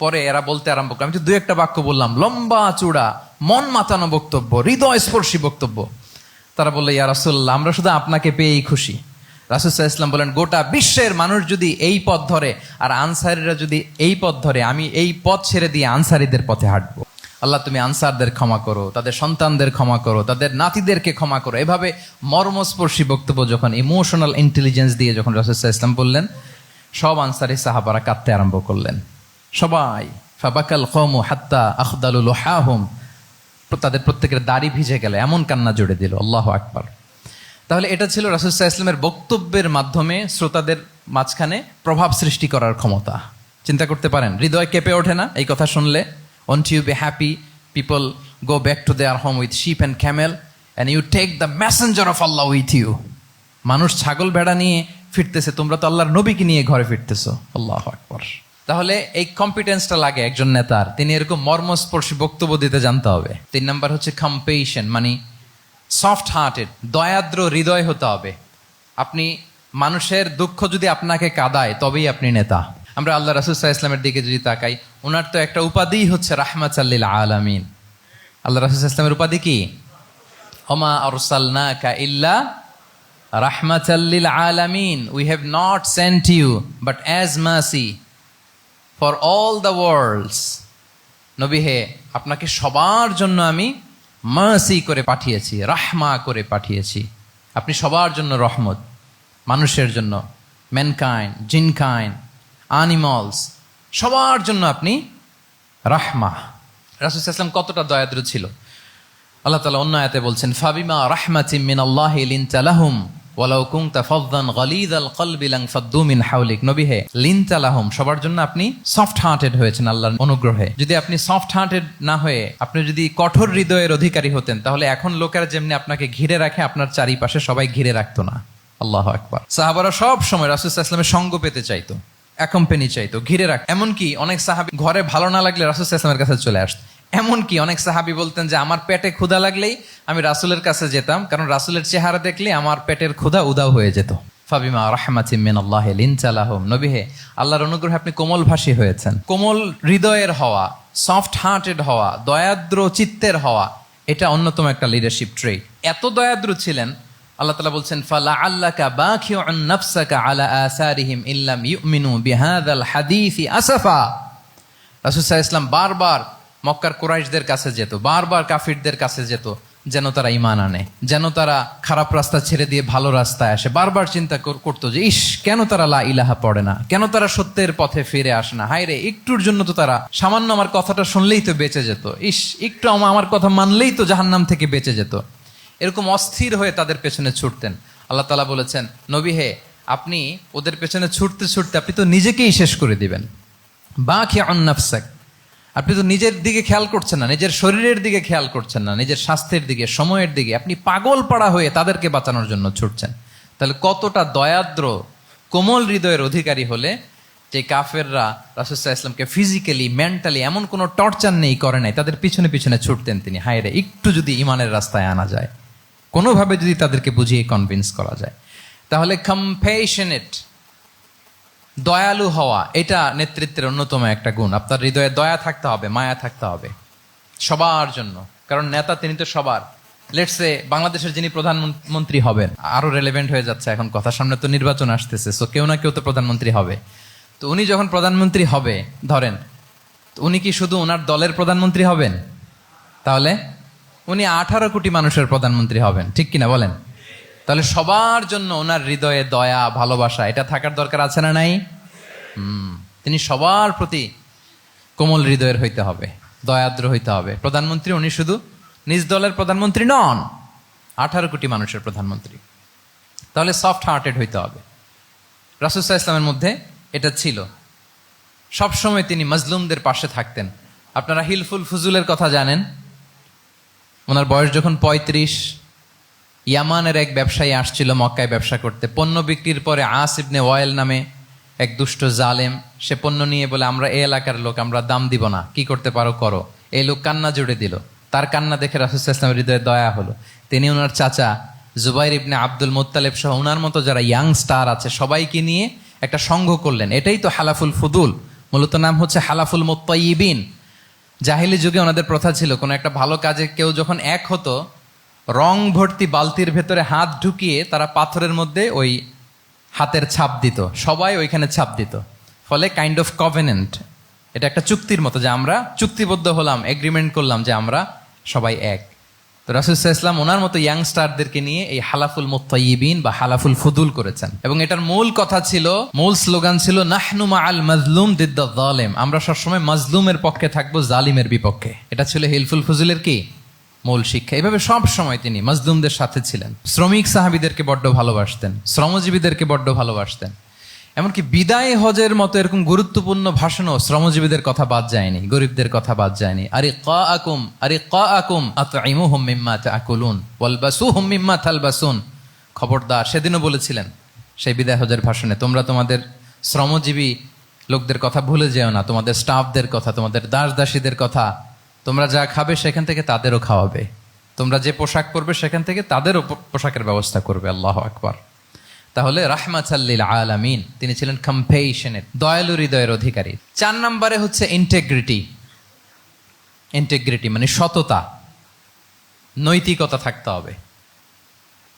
পরে এরা বলতে আরম্ভ করলো, আমি তো দুই একটা বাক্য বললাম, লম্বা চূড়া মন মাতানো বক্তব্য, হৃদয় স্পর্শী বক্তব্য। তারা বললো, ইয়া রাসূলুল্লাহ, আমরা শুধু আপনাকে পেয়েই খুশি। রাসূল সাল্লাল্লাহু আলাইহি ওয়াসাল্লাম বলেন, গোটা বিশ্বের মানুষ যদি এই পথ ধরে আর আনসারীরা যদি এই পথ ধরে, আমি এই পথ ছেড়ে দিয়ে আনসারীদের পথে হাঁটবো। আল্লাহ তুমি আনসারদের ক্ষমা করো, তাদের সন্তানদের ক্ষমা করো, তাদের নাতিদেরকে ক্ষমা করো। এভাবে মর্মস্পর্শী বক্তব্য যখন ইমোশনাল ইন্টেলিজেন্স দিয়ে যখন রাসূল সাল্লাল্লাহু আলাইহি ওয়াসাল্লাম বললেন, সব আনসারী সাহাবারা কাঁদতে আরম্ভ করলেন। সবাই ফাবাকাল কওমু হাত্তা আখদালু লুহাহুম, তাদের প্রত্যেকের দাড়ি ভিজে গেল, এমন কান্না জুড়ে দিল। আল্লাহু আকবার। তাহলে এটা ছিল রাসূল সাল্লাল্লাহু আলাইহি ওয়াসাল্লামের বক্তব্যের মাধ্যমে শ্রোতাদের মাঝখানে প্রভাব সৃষ্টি করার ক্ষমতা। চিন্তা করতে পারেন, হৃদয় কেঁপে ওঠে না এই কথা শুনলে? Won't you be happy people go back to their home with sheep and camel, and you take the messenger of Allah with you? মানুষ ছাগল ভেড়া নিয়ে ফিরতেছে, তোমরা তো আল্লাহর নবীকে নিয়ে ঘরে ফিরতেছো। আল্লাহু আকবার। তাহলে এই কম্পিটেন্সটা লাগে একজন নেতার, তিনি এরকম মর্মস্পর্শী বক্তব্য দিতে জানতে হবে। 3 নাম্বার হচ্ছে কম্পেশন, মানে সফট হার্টেড, দয়াদ্র হৃদয় হতে হবে। আপনি মানুষের দুঃখ যদি আপনাকে কাঁদায়, তবেই আপনি নেতা। আমরা আল্লাহ রাসূল সাল্লাল্লাহু আলাইহি ওয়াসাল্লামের দিকে যদি তাকাই, ওনার তো একটা উপাধি হচ্ছে রাহমাতাল লিল আলামিন। আল্লাহ রাসূল সাল্লাল্লাহু আলাইহি ওয়াসাল্লামের উপাধি কি? ওমা আরসালনাকা ইল্লা রাহমাতাল লিল আলামিন। We have not sent you but as mercy for all the worlds. নবী হে, আপনাকে সবার জন্য আমি মার্সি করে পাঠিয়েছি, রাহমা করে পাঠিয়েছি। আপনি সবার জন্য রহমত, মানুষের জন্য, ম্যানকাইন্ড, জিনকাইন্ড, অ্যানিমালস, সবার জন্য আপনি রাহমা। রাসূল সাল্লাল্লাহু আলাইহি ওয়াসাল্লাম কতটা দয়াদ্র ছিল। আল্লাহ তাআলা অন্য আয়াতে বলছেন, ফাবিমা রাহমাতিম মিনাল্লাহি লিনতা লাহুম ওয়ালাউ কুনতা ফাযযান গালিযাল কলবি লানফাদ্দু মিন হাওলিক। নবী হে, লিনতা লাহুম, সবার জন্য আপনি সফট হার্টেড হয়েছেন আল্লাহর অনুগ্রহে। যদি আপনি সফট হার্টেড না হয়ে আপনি যদি কঠোর হৃদয়ের অধিকারী হতেন, তাহলে এখন লোকেরা যেমনি আপনাকে ঘিরে রাখে, আপনার চারিপাশে সবাই ঘিরে রাখতো না। আল্লাহু আকবার। সাহাবারা সব সময় রাসূল সাল্লাল্লাহু আলাইহি ওয়াসাল্লামের সঙ্গ পেতে চাইতো, অ্যাকম্পানি চাইতো, ঘিরে রাখ। এমনকি অনেক সাহাবী ঘরে ভালো না লাগলে রাসূল সাল্লাল্লাহু আলাইহি ওয়াসাল্লামের কাছে চলে আসতো। এমনকি অনেক সাহাবী বলতেন যে আমার পেটে ক্ষুধা লাগলেই আমি রাসূলের কাছে যেতাম, কারণ রাসূলের চেহারা দেখলে আমার পেটের ক্ষুধা উধাও হয়ে যেত। ফাবিমা রাহমাতিম মিনাল্লাহি লিনতা লাহুম। নবী হে, আল্লাহর অনুগ্রহে আপনি কোমলভাষী হয়েছেন। কোমল হৃদয়ের হওয়া, সফট হার্টেড হওয়া, দয়াদ্র চিত্তের হওয়া, এটা অন্যতম একটা লিডারশিপ ট্রেট। এত দয়াদ্র ছিলেন, আল্লাহ তাআলা বলছেন ফালাআল্লাকা বাখিউন নাফসাকা আলা আসারিহিম ইল্লাম ইউমিনু বিহাযাল হাদীসি আসাফা। রাসূল সাল্লাল্লাহু আলাইহি ওয়াসাল্লাম বারবার মক্কার কুরাইশদের কাছে যেত, বারবার কাফিরদের কাছে যেত, যেন তারা ঈমান আনে, যেন তারা খারাপ রাস্তা ছেড়ে দিয়ে ভালো রাস্তায় আসে। বারবার চিন্তা করতো যে ইস, কেন তারা লা ইলাহা পড়ে না, কেন তারা সত্যের পথে ফিরে আসে না। হায় রে, একটুর জন্য তো তারা সামান্য আমার কথাটা শুনলেই তো বেঁচে যেত, ইস একটু আমার কথা মানলেই তো জাহান্নাম থেকে বেঁচে যেত। এরকম অস্থির হয়ে তাদের পেছনে ছুটতেন। আল্লাহ তাআলা বলেছেন, নবী হে, আপনি ওদের পেছনে ছুটতে ছুটতে আপনি তো নিজেকেই শেষ করে দিবেন। বাখিউন নাফসাক, আপনি তো নিজের দিকে খেয়াল করছেন না, নিজের শরীরের দিকে খেয়াল করছেন না, নিজের স্বাস্থ্যের দিকে, সময়ের দিকে। আপনি পাগল পাড়া হয়ে তাদেরকে বাঁচানোর জন্য ছুটছেন। তাহলে কতটা দয়াদ্র কোমল হৃদয়ের অধিকারী হলে যে কাফেররা রাসূল সাল্লাল্লাহু আলাইহি ওয়াসাল্লামকে ফিজিক্যালি মেন্টালি এমন কোনো টর্চার নেই, করে নাই, তাদের পিছনে পিছনে ছুটতেন তিনি। হায় রে, একটু যদি ইমানের রাস্তায় আনা যায়, কোনোভাবে যদি তাদেরকে বুঝিয়ে কনভিন্স করা যায়, তাহলে কম্প্যাশনেট, দয়ালু হওয়া, এটা নেতৃত্বের অন্যতম একটা গুণ। আপনার হৃদয়ে দয়া থাকতে হবে, মায়া থাকতে হবে সবার জন্য, কারণ নেতা তিনি তো সবার। লেটস সে বাংলাদেশের যিনি প্রধানমন্ত্রী হবেন, আরো রেলেভেন্ট হয়ে যাচ্ছে এখন কথা, সামনে তো নির্বাচন আসতেছে, সো কেউ না কেউ তো প্রধানমন্ত্রী হবে। তো উনি যখন প্রধানমন্ত্রী হবে ধরেন, তো উনি কি শুধু ওনার দলের প্রধানমন্ত্রী হবেন? তাহলে উনি 18 কোটি মানুষের প্রধানমন্ত্রী হবেন, ঠিক কিনা বলেন? তাহলে সবার জন্য ওনার হৃদয়ে দয়া, ভালোবাসা, এটা থাকার দরকার আছে না নাই? তিনি সবার প্রতি কোমল হৃদয়ের হইতে হবে, দয়াদ্র হইতে হবে। প্রধানমন্ত্রী উনি শুধু নিজ দলের প্রধানমন্ত্রী নন, 18 কোটি মানুষের প্রধানমন্ত্রী। তাহলে সফট হার্টেড হইতে হবে। রাসূল সাল্লাল্লাহু আলাইহি ওয়াসাল্লামের মধ্যে এটা ছিল। সবসময় তিনি মাজলুমদের পাশে থাকতেন। আপনারা হিলফুল ফুজুলের কথা জানেন। ওনার বয়স যখন 35, ইয়ামানের এক ব্যবসায়ী আসছিল মক্কায় ব্যবসা করতে। পণ্য বিক্রির পরে আস ইবনে ওয়াইল নামে এক দুষ্ট জালেম, সে পণ্য নিয়ে বলে, আমরা এই এলাকার লোক, আমরা দাম দিব না, কি করতে পারো করো। এই লোক কান্না জুড়ে দিল। তার কান্না দেখে রাসূল সাল্লাল্লাহু আলাইহি ওয়াসাল্লামের হৃদয়ে দয়া হলো। তিনি ওনার চাচা জুবাইর ইবনে আব্দুল মুত্তালিব সহ ওনার মতো যারা ইয়াং স্টার আছে সবাইকে নিয়ে একটা সংঘ করলেন। এটাই তো হালাফুল ফুদুল, মূলত নাম হচ্ছে হালাফুল মুত্তাইয়িবিন। জাহিলি যুগে ওনাদের প্রথা ছিল, কোনো একটা ভালো কাজে কেউ যখন এক হতো, রং ভর্তি বালতির ভেতরে হাত ঢুকিয়ে তারা পাথরের মধ্যে ওই হাতের ছাপ দিত, সবাই ওইখানে ছাপ দিত। ফলে কাইন্ড অফ কভেনেন্ট, এটা একটা চুক্তির মতো, যে আমরা চুক্তিবদ্ধ হলাম, এগ্রিমেন্ট করলাম যে আমরা সবাই এক। তো রাসূল সাল্লাল্লাহু আলাইহি ওয়াসাল্লাম ওনার মতো ইয়াংস্টারদেরকে নিয়ে এই হালাফুল মুত্তাইয়িবিন বা হালাফুল ফুদুল করেছেন। এবং এটার মূল কথা ছিল, মূল স্লোগান ছিল নাহনু মাআল মাজলুম দিদ্দাজ জালিম, আমরা সবসময় মাজলুমের পক্ষে থাকবো, জালিমের বিপক্ষে। এটা ছিল হিলফুল ফুজুলের কি মূল শিক্ষা। এভাবে সব সময় তিনি মাজলুমদের সাথে ছিলেন। শ্রমিক সাহাবীদেরকে বড্ড ভালোবাসতেন, শ্রমজীবীদেরকে বড্ড ভালোবাসতেন। এমনকি বিদায় হজের মতো এরকম গুরুত্বপূর্ণ ভাষণও শ্রমজীবীদের কথা বাদ যায়নি, গরিবদের কথা বাদ যায়নি। আরিকাআকুম আতঈমুহুম মিম্মা তাআকুলুন ওয়ালবাসুহুম মিম্মা তালবাসুন। খবরদার, সেদিনও বলেছিলেন সেই বিদায় হজের ভাষণে, তোমরা তোমাদের শ্রমজীবী লোকদের কথা ভুলে যেও না, তোমাদের স্টাফদের কথা, তোমাদের দাস দাসীদের কথা। তোমরা যা খাবে সেখান থেকে তাদেরও খাওয়াবে, তোমরা যে পোশাক পরবে সেখান থেকে তাদেরও পোশাকের ব্যবস্থা করবে। আল্লাহু আকবার। তাহলে রাহমাতাল লিল আলামিন, তিনি ছিলেন কম্প্যাশনেট, দয়ালু হৃদয়ের অধিকারী। 4 নম্বরে হচ্ছে ইন্টেগ্রিটি। ইন্টেগ্রিটি মানে সততা, নৈতিকতা থাকতে হবে।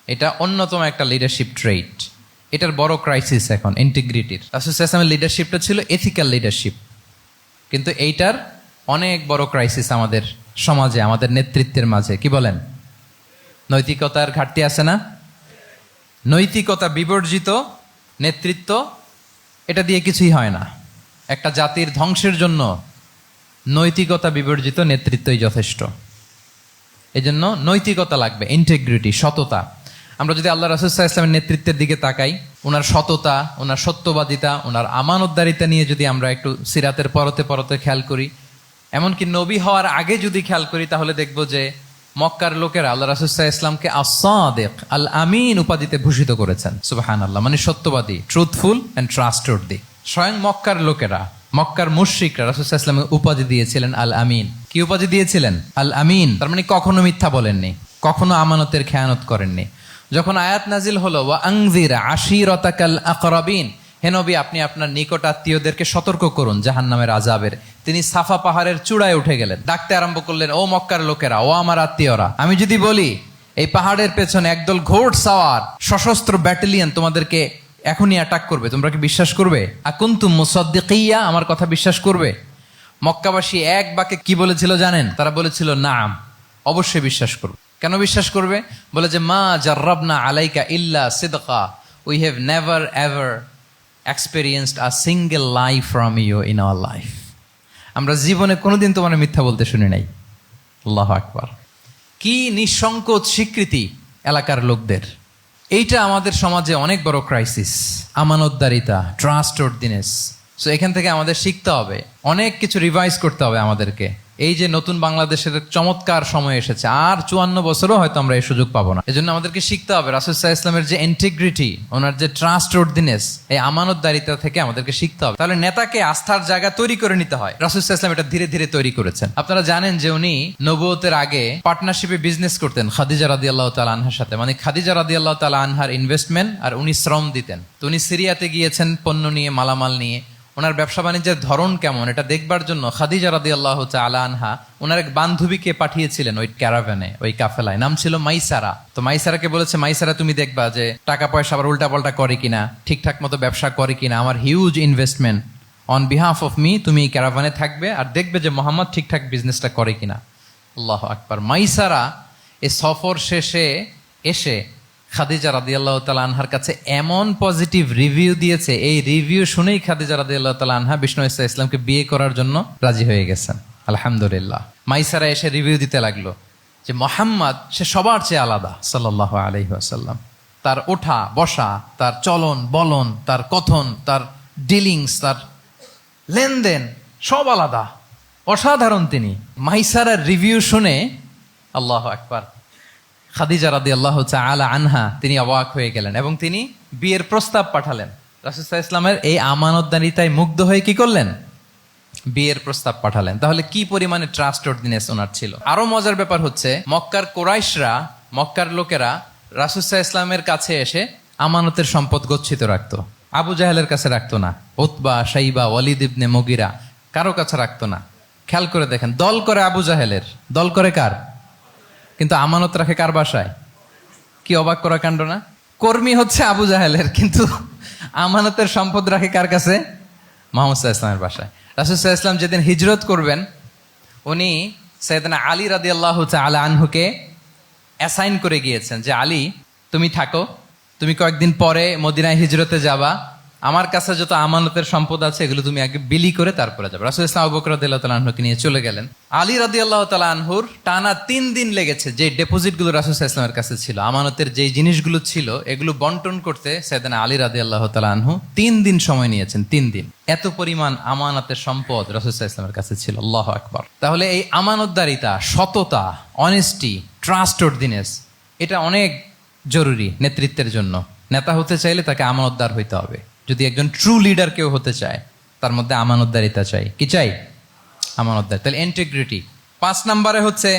এটা অন্যতম একটা লিডারশিপ ট্রেট। এটার বড় ক্রাইসিস এখন ইন্টিগ্রিটির। রাসূল সাল্লাল্লাহু আলাইহি ওয়াসাল্লামের লিডারশিপটা ছিল এথিক্যাল লিডারশিপ, কিন্তু এইটার অনেক বড় ক্রাইসিস আমাদের সমাজে, আমাদের নেতৃত্বের মাঝে। কি বলেন? নৈতিকতার ঘাটতি আছে না? নৈতিকতা বিবর্জিত নেতৃত্ব, এটা দিয়ে কিছুই হয় না। একটা জাতির ধ্বংসের জন্য নৈতিকতা বিবর্জিত নেতৃত্বই যথেষ্ট। এজন্য নৈতিকতা লাগবে, ইন্টিগ্রিটি, সততা। আমরা যদি আল্লাহ রাসূল সাল্লাল্লাহু আলাইহি ওয়াসাল্লামের নেতৃত্বের দিকে তাকাই, ওনার সততা, ওনার সত্যবাদিতা, ওনার আমানতদারিতা নিয়ে যদি আমরা একটু সিরাতের পরতে পরতে খেয়াল করি, এমনকি নবী হওয়ার আগে যদি খেয়াল করি, তাহলে দেখব যে মক্কার লোকেরা আল্লাহ রাসূল সাল্লাল্লাহু আলাইহি ওয়াসাল্লামকে আস-সাদিক, আল আমিন উপাধিতে ভূষিত করেছেন। সুবহানাল্লাহ, মানে সত্যবাদী, ট্রুথফুল এন্ড ট্রাস্টওয়ার্দি। স্বয়ং মক্কার লোকেরা, মক্কার মুশরিকরা রাসূল সাল্লাল্লাহু আলাইহি ওয়াসাল্লামকে উপাধি দিয়েছিলেন আল আমিন। কি উপাধি দিয়েছিলেন? আল আমিন। তার মানে কখনো মিথ্যা বলেননি, কখনো আমানতের খেয়ানত করেননি। যখন আয়াত নাজিল হলো ওয়া আনজির আশিরাতাকাল আকরাবিন, হে নবী আপনি আপনার নিকট আত্মীয়দেরকে সতর্ক করুন জাহান্নামের আযাবের, তিনি সাফা পাহাড়ের চূড়ায় উঠে গেলেন, ডাকতে আরম্ভ করলেন, ও মক্কার লোকেরা, ও আমার আত্মীয়রা, আমি যদি বলি এই পাহাড়ের পেছনে একদল ঘোড়সাওয়ার সশস্ত্র ব্যাটালিয়ন তোমাদেরকে এখনই অ্যাটাক করবে, তোমরা কি বিশ্বাস করবে? আকুনতুম মুসাদ্দিকিয়া, আমার কথা বিশ্বাস করবে? মক্কাবাসী এক বাক্যে কি বলেছিল জানেন? তারা বলেছিল নাম, অবশ্যই বিশ্বাস করবে। কেন বিশ্বাস করবে? বলে যে মা জাররাবনা আলাইকা ইল্লা সিদকা, we have never ever experienced a single lie from you in our life. আমরা জীবনে কোনোদিন তোমার মিথ্যা বলতে শুনি নাই। আল্লাহু আকবার। কি নিঃসংকোচ স্বীকৃতি এলাকার লোকদের। এইটা আমাদের সমাজে অনেক বড় ক্রাইসিস, আমানতদারিতা, ট্রাস্টওয়ার্দিনেস। সো এখান থেকে আমাদের শিখতে হবে, অনেক কিছু রিভাইজ করতে হবে আমাদেরকে। এই যে নতুন বাংলাদেশের চমৎকার সময় এসেছে, আর 54 বছরও হয়তো আমরা এই সুযোগ পাবো না। এজন্য আমাদেরকে শিখতে হবে রাসূল সাল্লাল্লাহু আলাইহি ওয়াসাল্লামের যে ইন্টিগ্রিটি, ওনার যে ট্রাস্টওয়ার্দিনেস, এই আমানতদারিতা থেকে আমাদেরকে শিখতে হবে। তাহলে নেতাকে আস্থার জায়গা তৈরি করে নিতে হয়। রাসূল সাল্লাল্লাহু আলাইহি ওয়াসাল্লাম এটা ধীরে ধীরে তৈরি করেছেন। আপনারা জানেন যে উনি নবুয়তের আগে পার্টনারশিপে বিজনেস করতেন খাদিজা রাদিয়াল্লাহু তাআলা আনহার সাথে, মানে খাদিজা রাদিয়াল্লাহু তাআলা আনহার ইনভেস্টমেন্ট আর উনি শ্রম দিতেন। তো উনি সিরিয়াতে গিয়েছেন পণ্য নিয়ে, মালামাল নিয়ে। ওনার ব্যবসা বাণিজ্যের ধরন কেমন এটা দেখবার জন্য খাদিজা রাদিয়াল্লাহু তাআলা আনহা ওনার এক বান্ধবীকে পাঠিয়েছিলেন ওই ক্যারাভ্যানে, ওই কাফেলায়। নাম ছিল মাইসারা। তো মাইসারাকে বলেছে, মাইসারা তুমি দেখবা যে টাকা পয়সা আবার উল্টাপাল্টা করে কিনা, ঠিকঠাক মতো ব্যবসা করে কিনা, আমার huge investment, on behalf of me তুমি এই ক্যারাভ্যানে থাকবে আর দেখবে যে মোহাম্মদ ঠিকঠাক বিজনেসটা করে কিনা। আল্লাহু আকবার। মাইসারা এই সফর শেষে এসে খাদিজা রাদিয়াল্লাহু তাআলা আনহার কাছে এমন পজিটিভ রিভিউ দিয়েছে, এই রিভিউ শুনেই খাদিজা রাদিয়াল্লাহু তাআলা আনহা বিষ্ণু ইসা ইসলামকে বিয়ে করার জন্য রাজি হয়ে গেছেন। আলহামদুলিল্লাহ। মাইসারা এসে রিভিউ দিতে লাগলো যে মোহাম্মদ সে সবার চেয়ে আলাদা সাল্লাল্লাহু আলাইহি ওয়াসাল্লাম। তার ওঠা বসা, তার চলন বলন, তার কথন, তার ডিলিংস, তার লেনদেন সব আলাদা, অসাধারণ তিনি। মাইসারার রিভিউ শুনে আল্লাহু আকবার, খাদিজা রাদিয়াল্লাহু তাআলা আনহা তিনি অবাক হয়ে গেলেন এবং তিনি বিয়ের প্রস্তাব পাঠালেন। রাসূল সাল্লাল্লাহু আলাইহি ওয়াসাল্লামের এই আমানতদারিতায় মুগ্ধ হয়ে কি করলেন? বিয়ের প্রস্তাব পাঠালেন। তাহলে কি পরিমাণে ট্রাস্টওয়ার্দিনেস ওনার ছিল। আরো মজার ব্যাপার হচ্ছে, মক্কার কুরাইশরা, মক্কার লোকেরা রাসূল সাল্লাল্লাহু আলাইহি ওয়াসাল্লামের কাছে এসে আমানতের সম্পদ গচ্ছিত রাখতো। আবু জাহেলের কাছে রাখতো না, উতবা, শাইবা, ওয়ালিদ ইবনে মুগিরা কারো কাছে রাখতো না। খেয়াল করে দেখেন, দল করে আবু জাহেলের, দল করে কার? কিন্তু আমানত রাখে কার বাসায়? কি অবাক করা কাণ্ড না? কর্মী হচ্ছে আবু জাহেলের, কিন্তু আমানতের সম্পদ রাখে কার কাছে? মুহাম্মদ সাল্লাল্লাহু আলাইহি ওয়াসাল্লামের বাসায়। রাসূল সাল্লাল্লাহু আলাইহি ওয়াসাল্লাম যেদিন হিজরত করবেন, উনি সাইয়েদনা আলী রাদিয়াল্লাহু তাআলা আনহুকে অ্যাসাইন করে গিয়েছেন যে আলী তুমি থাকো, তুমি কয়েকদিন পরে মদিনায় হিজরতে যাবা, আমার কাছে যত আমানতের সম্পদ আছে এগুলো তুমি আগে বিলি করে তারপরে যাবে। রাসূল ইসলাম আবু বকর রাদিয়াল্লাহু তাআলা আনহুকে নিয়ে চলে গেলেন। আলী রাদিয়াল্লাহু তাআলা আনহুর টানা 3 দিন লেগেছে যে ডেপোজিটগুলো রাসূল সাল্লাল্লাহু আলাইহি ওয়াসাল্লামের কাছে ছিল, আমানতের যেই জিনিসগুলো ছিল এগুলো বন্টন করতে সাইয়েদনা আলী রাদিয়াল্লাহু তাআলা আনহু 3 দিন সময় নিয়েছেন। 3 দিন। এত পরিমাণ আমানতের সম্পদ রাসূল সাল্লাল্লাহু আলাইহি ওয়াসাল্লামের কাছে ছিল। আল্লাহু আকবার। তাহলে এই আমানতদারিতা, সততা, অনেস্টি, ট্রাস্টওয়ার্দিনেস এটা অনেক জরুরি নেতৃত্বের জন্য। নেতা হতে চাইলে তাকে আমানতদার হইতে হবে। যদি একজন ট্রু লিডার কেউ হতে চায়, তার মধ্যে আমানতদারিতা চাই। কি চাই? আমানতদার। তাহলে ইন্টিগ্রিটি। 5 নম্বরে হচ্ছে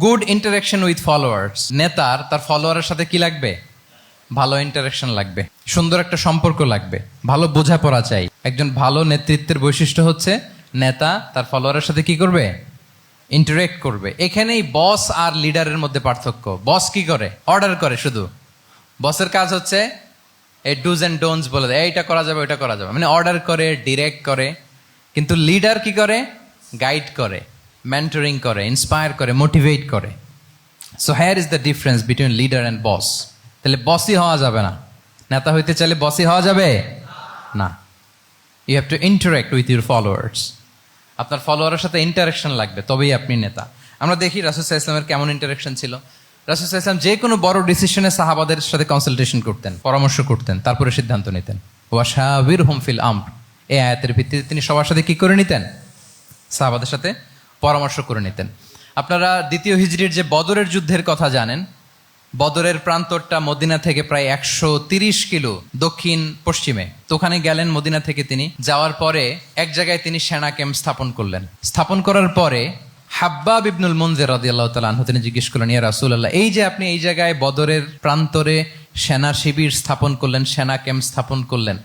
গুড ইন্টারাকশন উইথ ফলোয়ার্স। নেতার তার ফলোয়ারের সাথে কি লাগবে? ভালো ইন্টারাকশন লাগবে, সুন্দর একটা সম্পর্ক লাগবে, ভালো বোঝাপড়া চাই। একজন ভালো নেতৃত্বের বৈশিষ্ট্য হচ্ছে নেতা তার ফলোয়ারের সাথে কি করবে? ইন্টারেক্ট করবে। এখানেই বস আর লিডারের মধ্যে পার্থক্য। বস কি করে? অর্ডার করে শুধু। বসের কাজ হচ্ছে এই ডুজ অ্যান্ড ডোন্টস বলে দেয়, এইটা করা যাবে, ওইটা করা যাবে, মানে অর্ডার করে, ডিরেক্ট করে। কিন্তু লিডার কি করে? গাইড করে, মেন্টরিং করে, ইন্সপায়ার করে, মোটিভেট করে। So here is the difference between leader and boss. তাহলে বসই হওয়া যাবে না। নেতা হইতে চাইলে বসই হওয়া যাবে না। You have to interact with your followers. আপনার ফলোয়ারের সাথে ইন্টারাকশন লাগবে, তবেই আপনি নেতা। আমরা দেখি রাসূল সাল্লাল্লাহু আলাইহি ওয়াসাল্লামের কেমন ইন্টারাকশন ছিল। রাসূল সাল্লাল্লাহু আলাইহি ওয়াসাল্লাম যে কোনো বড় ডিসিশনে সাহাবাদের সাথে কনসালটেশন করতেন, পরামর্শ করতেন, তারপরে সিদ্ধান্ত নিতেন। ওয়াশাবিরহুম ফিল আমর, এই আয়াতের ভিত্তিতে তিনি সবার সাথে কি করে নিতেন? সাহাবাদের সাথে পরামর্শ করে নিতেন। আপনারা দ্বিতীয় হিজরির যে বদরের যুদ্ধের কথা জানেন, বদরের প্রান্তরটা মদিনা থেকে প্রায় 130 কিলো দক্ষিণ পশ্চিমে। তো ওখানে গেলেন মদিনা থেকে তিনি। যাওয়ার পরে এক জায়গায় তিনি সেনা ক্যাম্প স্থাপন করলেন। স্থাপন করার পরে হাব্বাব ইবনুল মুনজির রাদিয়াল্লাহু তাআলা আনহু তিনি জিজ্ঞেস করলেন, ইয়া রাসূলুল্লাহ, এই যে আপনি এই জায়গায় বদরের প্রান্তরে সেনা শিবির স্থাপন করলেন, সেনা ক্যাম্প স্থাপন করলেন,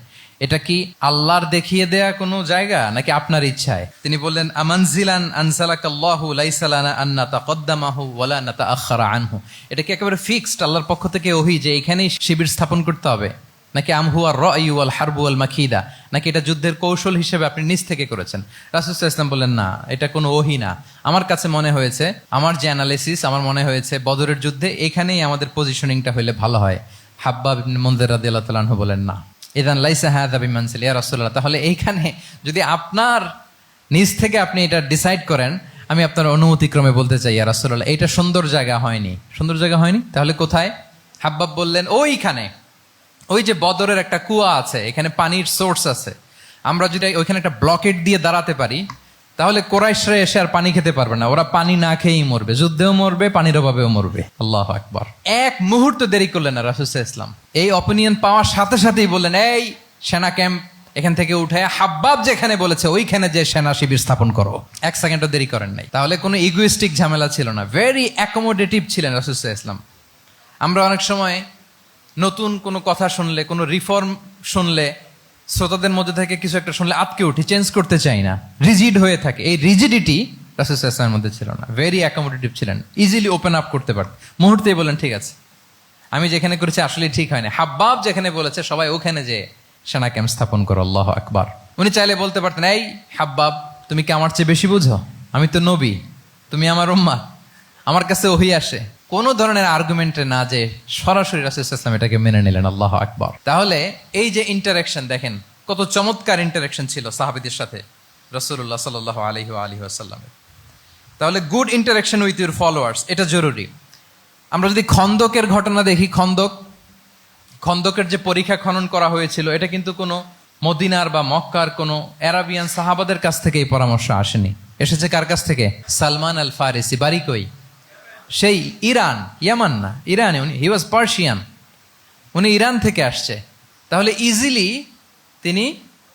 এটা কি আল্লাহর দেখিয়ে দেয়া কোনো জায়গা নাকি আপনার ইচ্ছায়? তিনি বললেন, আমানজিলান আনসালাকাল্লাহু লাইসা লানা আন নাতাকদ্দামাহু ওয়ালা নাতাআখারা আনহু। এটা কি একেবারে ফিক্সড আল্লাহর পক্ষ থেকে ওহী যে এখানেই শিবির স্থাপন করতে হবে, নাকি আমহুয়া রায়ু ওয়াল হারবু ওয়াল মাকিদা, নাকি এটা যুদ্ধের কৌশল হিসেবে আপনি নিজ থেকে করেছেন? রাসূল সাল্লাল্লাহু আলাইহি ওয়াসাল্লাম বললেন, না, এটা কোনো ওহী না। আমার কাছে মনে হয়েছে, আমার যে অ্যানালিসিস, আমার মনে হয়েছে বদরের যুদ্ধে এখানেই আমাদের পজিশনিংটা হইলে ভালো হয়। হাব্বাব ইবনে মুনজির রাদিয়াল্লাহু তাআলা আনহু বলেন, না, ইদান লাইসা হাযা বিমানসিল ইয়া রাসূলুল্লাহ, তাহলে এইখানে যদি আপনার নিজ থেকে আপনি এটা ডিসাইড করেন, আমি আপনার অনুমতিক্রমে বলতে চাই ইয়া রাসূলুল্লাহ, এটা সুন্দর জায়গা হয়নি। সুন্দর জায়গা হয়নি? তাহলে কোথায়? হাব্বাব বললেন, ওইখানে, ওই যে বদরের একটা কুয়া আছে, এখানে পানির সোর্স আছে, আমরা যদি ওইখানে একটা ব্লকেট দিয়ে দাঁড়াতে পারি, তাহলে কোরাইশরা এসে আর পানি খেতে পারবে না, ওরা পানি না খেয়েই মরবে, যুদ্ধেও মরবে, পানির অভাবেও মরবে। আল্লাহু আকবার। এক মুহূর্ত দেরি করলেন না রাসূল সাল্লাল্লাহু আলাইহি ওয়াসাল্লাম। এই অপিনিয়ন পাওয়ার সাথে সাথেই বললেন, এই সেনা ক্যাম্প এখান থেকে উঠে হাব্বাব যেখানে বলেছে ওইখানে যে সেনা শিবির স্থাপন করো। এক সেকেন্ডও দেরি করেন নাই। তাহলে কোনো ইগোইস্টিক ঝামেলা ছিল না, ভেরি অ্যাকোমোডেটিভ ছিলেন রাসূল সাল্লাল্লাহু আলাইহি ওয়াসাল্লাম। আমরা অনেক সময় নতুন কোনো কথা শুনলে, কোনো রিফর্ম শুনলে, শ্রোতাদের মধ্যে থেকে কিছু একটা শুনলে আটকে উঠি, চেঞ্জ করতে চাই না, রিজিড হয়ে থাকে। এই রিজিডিটি রাসূল সাল্লাল্লাহু আলাইহি ওয়াসাল্লামের মধ্যে ছিল না, ভেরি অ্যাকোমোডেটিভ ছিলেন, ইজিলি ওপেন আপ করতে পারতেন। মুহূর্তেই বলেন, ঠিক আছে, আমি যেখানে করেছি আসলে ঠিক হয় না, হাব্বাব যেখানে বলেছে সবাই ওখানে যে সেনা ক্যাম্প স্থাপন করো। আল্লাহু আকবার। উনি চাইলে বলতে পারতেন, এই হাব্বাব, তুমি কি আমার চেয়ে বেশি বুঝো? আমি তো নবী, তুমি আমার উম্মাহ, আমার কাছে ওহী আসে। কোনো ধরনের আর্গুমেন্টে না যে সরাসরি রাসূল সাল্লাল্লাহু আলাইহি ওয়াসাল্লাম এটাকে মেনে নিলেন। আল্লাহু আকবার। তাহলে এই যে ইন্টারাকশন, দেখেন কত চমৎকার ইন্টারাকশন ছিল সাহাবীদের সাথে রাসূলুল্লাহ সাল্লাল্লাহু আলাইহি ওয়া আলিহি ওয়াসাল্লামের। তাহলে good interaction with your followers, এটা জরুরি। আমরা যদি খন্দকের ঘটনা দেখি, খন্দকের যে পরীক্ষা খনন করা হয়েছিল, এটা কিন্তু কোনো মদিনার বা মক্কার কোনো আরাবিয়ান সাহাবাদের কাছ থেকে এই পরামর্শ আসেনি। এসেছে কার কাছ থেকে? সালমান আল ফারিসি। বাড়ি কই? সেই ইরান, ইয়ামান না, ইরানে। উনি হি ওয়াজ পার্সিয়ান, উনি ইরান থেকে আসছে। তাহলে ইজিলি তিনি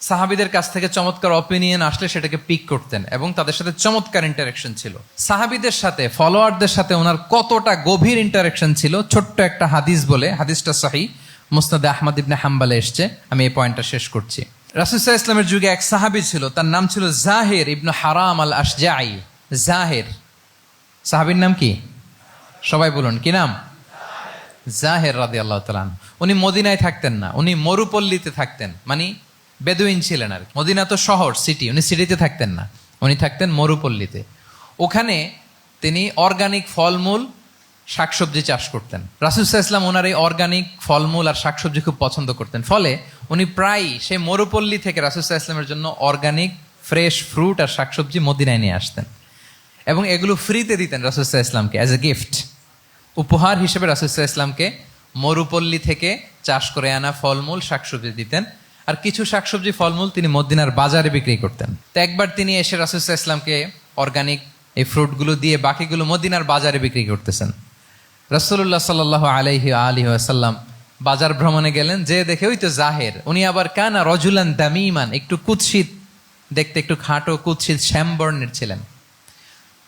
সাহাবীদের কাছ থেকে চমৎকার অপিনিয়ন আসলে সেটাকে পিক করতেন এবং তাদের সাথে চমৎকার ইন্টারাকশন ছিল। সাহাবীদের সাথে, ফলোয়ারদের সাথে ওনার কতটা গভীর ইন্টারাকশন ছিল, ছোট্ট একটা হাদিস বলে, হাদিসটা সহিহ, মুসনাদে আহমদ ইবনে হাম্বালে এসছে। আমি এই পয়েন্টটা শেষ করছি। রাসূল সাল্লাল্লাহু আলাইহি ওয়াসাল্লামের যুগে এক সাহাবী ছিল, তার নাম ছিল জাহির ইবনে হারাম আল আশজাঈ। জাহির সাহাবীর নাম কি? সবাই বলুন, কি নাম? জাহির রাদিয়াল্লাহু তাআলা আনহু। উনি মদিনায় থাকতেন না, উনি মরুপল্লীতে থাকতেন, মানে বেদুইন ছিলেন আর কি। মদিনা তো শহর, সিটি, উনি সিটিতে থাকতেন না, উনি থাকতেন মরুপল্লীতে। ওখানে তিনি অর্গানিক ফলমূল, শাকসবজি চাষ করতেন। রাসূল সাল্লাল্লাহু আলাইহি ওয়াসাল্লাম ওনার এই অর্গানিক ফলমূল আর শাকসবজি খুব পছন্দ করতেন। ফলে উনি প্রায় সেই মরুপল্লী থেকে রাসূল সাল্লাল্লাহু আলাইহি ওয়াসাল্লামের জন্য অর্গানিক ফ্রেশ ফ্রুট আর শাকসবজি মদিনায় নিয়ে আসতেন এবং এগুলো ফ্রিতে দিতেন রাসূল সাল্লাল্লাহু আলাইহি ওয়াসাল্লামকে অ্যাজ এ গিফট। উপহার হিসেবে রাসূল সাল্লাল্লাহু আলাইহি ওয়াসাল্লামকে মরুপল্লী থেকে চাষ করে আনা ফলমূল, শাকসবজি দিতেন। আর কিছু শাকসবজি, ফলমূল তিনি মদিনার বাজারে বিক্রি করতেন। তো একবার তিনি এসে রাসূল সাল্লাল্লাহু আলাইহি ওয়াসাল্লামকে অর্গানিক এই ফ্রুটগুলো দিয়ে বাকিগুলো মদিনার বাজারে বিক্রি করতেছেন। রাসূলুল্লাহ সাল্লাল্লাহু আলাইহি ওয়া আলিহি ওয়াসাল্লাম বাজার ভ্রমণে গেলেন, যে দেখে ওই তো জাহির, উনি আবার কানা রজুলান দামিমান, একটু কুৎসিত দেখতে, একটু খাটো কুৎসিত শ্যামবর্ণের ছিলেন।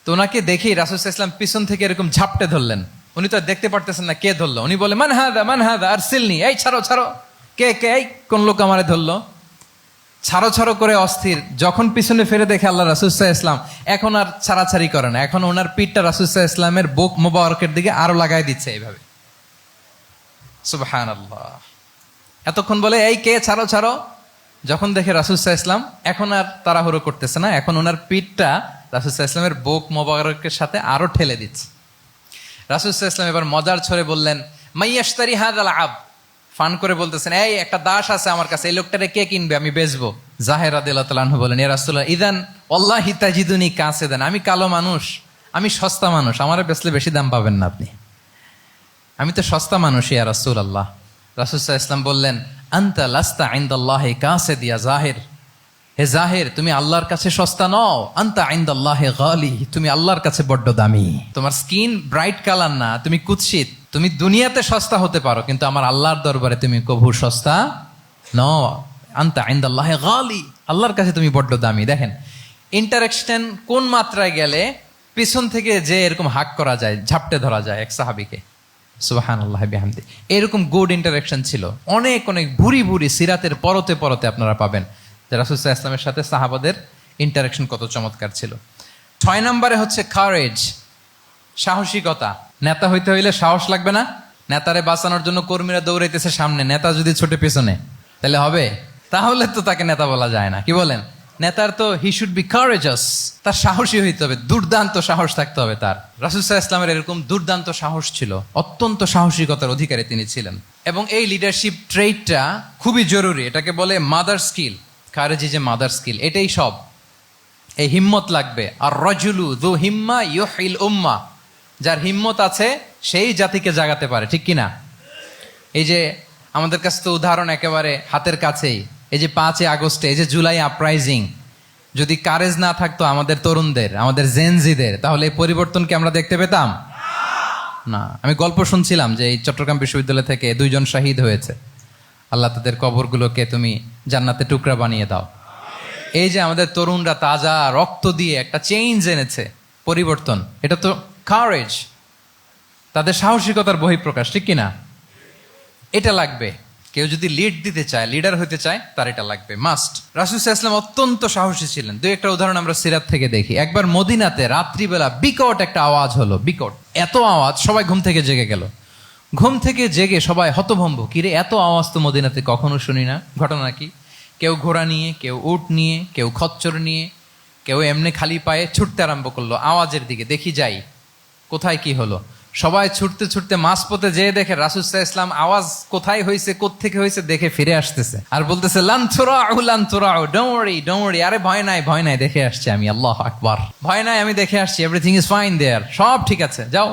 তো ওনাকে দেখেই রাসূল সাল্লাল্লাহু আলাইহি ওয়াসাল্লাম পিছন থেকে এরকম ঝাপটে ধরলেন। উনি তো দেখতে পারতেছেন না কে ধরলো। উনি বলে, মান হাদা আরসিলনি, এই ছাড়ো ছাড়ো, কে কে, এই কোন লোক আমারে ধরলো? ছাড়ো ছাড়ো করে অস্থির। যখন পিছনে ফিরে দেখে আল্লাহ রাসূল সাল্লাল্লাহু আলাইহি ওয়াসাল্লাম, এখন আর ছাড়াছাড়ি করে না, এখন ওনার পিঠটা রাসূল সাল্লাল্লাহু আলাইহি ওয়াসাল্লামের বুক মোবারকের দিকে আরো লাগাই দিচ্ছে এইভাবে। সুবহানাল্লাহ। এতক্ষণ বলে, এই কে, ছাড়ো ছাড়ো। যখন দেখে রাসূল সাল্লাল্লাহু আলাইহি ওয়াসাল্লাম এখন আর তাড়াহুড়ো করতেছে না, এখন ওনার পিঠটা রাসূল সাল্লাল্লাহু আলাইহি ওয়াসাল্লামের বুক মোবারকের সাথে আরো ঠেলে দিচ্ছে। রাসূল সাল্লাল্লাহু আলাইহি ওয়াসাল্লাম এবার মজার ছলে বললেন, মাইয়াশতারি হাযাল আবদ, ফান করে বলতেছেন, এই একটা দাস আছে আমার কাছে, এই লোকটারে কে কিনবে, আমি বেচবো। জাহির রাদিয়াল্লাহু তাআলা আনহু বলেন, ইয়া রাসূলুল্লাহ, ইদান ওয়াল্লাহি তাজিদুনি কাসিদান, আমি কালো মানুষ, আমি সস্তা মানুষ, আমারে বেচলে বেশি দাম পাবেন না আপনি। আমি তো সস্তা মানুষ ইয়া রাসূলুল্লাহ। রাসূল সাল্লাল্লাহু আলাইহি ওয়াসাল্লাম বললেন, আনতা লাস্তা ইনদাল্লাহি কাসিদ ইয়া জাহির। হে জাহির, তুমি আল্লাহর কাছে সস্তা নও, আনতা ইনদাল্লাহি গালি, তুমি আল্লাহর কাছে বড্ড দামি। তোমার স্কিন ব্রাইট কালার না, তুমি কুৎসিত, তুমি দুনিয়াতে সস্তা হতে পারো, কিন্তু আমার আল্লাহর দরবারে তুমি কভু সস্তা নও। আনতা ইনদাল্লাহি গালি, আল্লাহর কাছে তুমি বড্ড দামি। দেখেন ইন্টারেকশন কোন মাত্রায় গেলে পিছন থেকে যে এরকম হাক করা যায়, ঝাপটে ধরা যায় এক সাহাবীকে, সুবহানাল্লাহ বিহামদি। এরকম গুড ইন্টারাকশন ছিল অনেক অনেক ভুরি ভুরি সিরাতের পরতে পরতে আপনারা পাবেন যে রাসূল সাল্লাল্লাহু আলাইহি ওয়াসাল্লামের সাথে সাহাবাদের ইন্টারাকশন কত চমৎকার ছিল। 6 নম্বরে হচ্ছে কারেজ, সাহসিকতা। নেতা হইতে হইলে সাহস লাগবে না? নেতারে বাঁচানোর জন্য কর্মীরা দৌড়াইতেছে সামনে, নেতা যদি ছোটে পেছনে, তাহলে হবে? তাহলে তো তাকে নেতা বলা যায় না। কি বলেন? নেতার তো হি শুড বি কারেজাস, তার সাহসী হইতে হবে, দুর্দান্ত সাহস থাকতে হবে তার। রাসূল সাল্লাল্লাহু আলাইহি ওয়াসাল্লামের এরকম দুর্দান্ত সাহস ছিল, অত্যন্ত সাহসিকতার অধিকারী তিনি ছিলেন। এবং এই লিডারশিপ ট্রেটটা খুবই জরুরি, এটাকে বলে mother skill. Courage is a mother skill, এটাই সব। এই হিম্মত লাগবে। আর রাজুলু যু হিম্মা ইউহিল উম্মাহ, যার হিম্মত আছে সেই জাতিকে জাগাতে পারে, ঠিক কিনা? এই যে আমাদের কাছে তো উদাহরণ একেবারে হাতের কাছেই, এই যে 5 আগস্টে, এই যে জুলাই আপরাইজিং, যদি কারেজ না থাকতো আমাদের তরুণদের, আমাদের জেনজিদের, তাহলে এই পরিবর্তন কি আমরা দেখতে পেতাম? না। আমি গল্প শুনছিলাম যে এই চট্টগ্রাম বিশ্ববিদ্যালয় থেকে 2 জন শহীদ হয়েছে। আল্লাহ তাদের কবরগুলোকে তুমি জান্নাতে টুকরা বানিয়ে দাও। এই যে আমাদের তরুণরা তাজা রক্ত দিয়ে একটা চেঞ্জ এনেছে, পরিবর্তন, এটা তো কারেজ, তাদের সাহসিকতার বহিঃপ্রকাশ, ঠিক কিনা? এটা লাগবে। কেউ যদি লিড দিতে চায়, লিডার হতে চায়, তার এটা লাগবে, মাস্ট। রাসূল সাল্লাল্লাহু আলাইহি ওয়াসাল্লাম অত্যন্ত সাহসী ছিলেন। 2-1টা উদাহরণ আমরা সিরাত থেকে দেখি। একবার মদিনাতে রাত্রিবেলা বিকট একটা আওয়াজ হলো, বিকট এত আওয়াজ, সবাই ঘুম থেকে জেগে গেল। ঘুম থেকে জেগে সবাই হতভম্ব, কিরে এত আওয়াজ তো মদিনাতে কখনো শুনি না। ঘটনা কি? কেউ ঘোড়া নিয়ে, কেউ উট নিয়ে, কেউ খচ্চর নিয়ে, কেউ এমনি খালি পায়ে ছুটতে আরম্ভ করলো আওয়াজের দিকে, দেখি যাই কোথায় কি হলো। সবাই ছুটতে ছুটতে মাঝপথে যেয়ে দেখে রাসূল সাল্লাল্লাহু আলাইহি ওয়াসাল্লাম আওয়াজ কোথায় হয়েছে, কোত্থেকে হয়েছে দেখে ফিরে আসতেছে, আর বলতেছে লান তুরাউ, ডোন্ট ওয়ারি, আরে ভয় নাই, দেখে আসছি আমি, আল্লাহু আকবার, ভয় নাই, আমি দেখে আসছি, এভরিথিং ইজ ফাইন দেয়ার, সব ঠিক আছে, যাও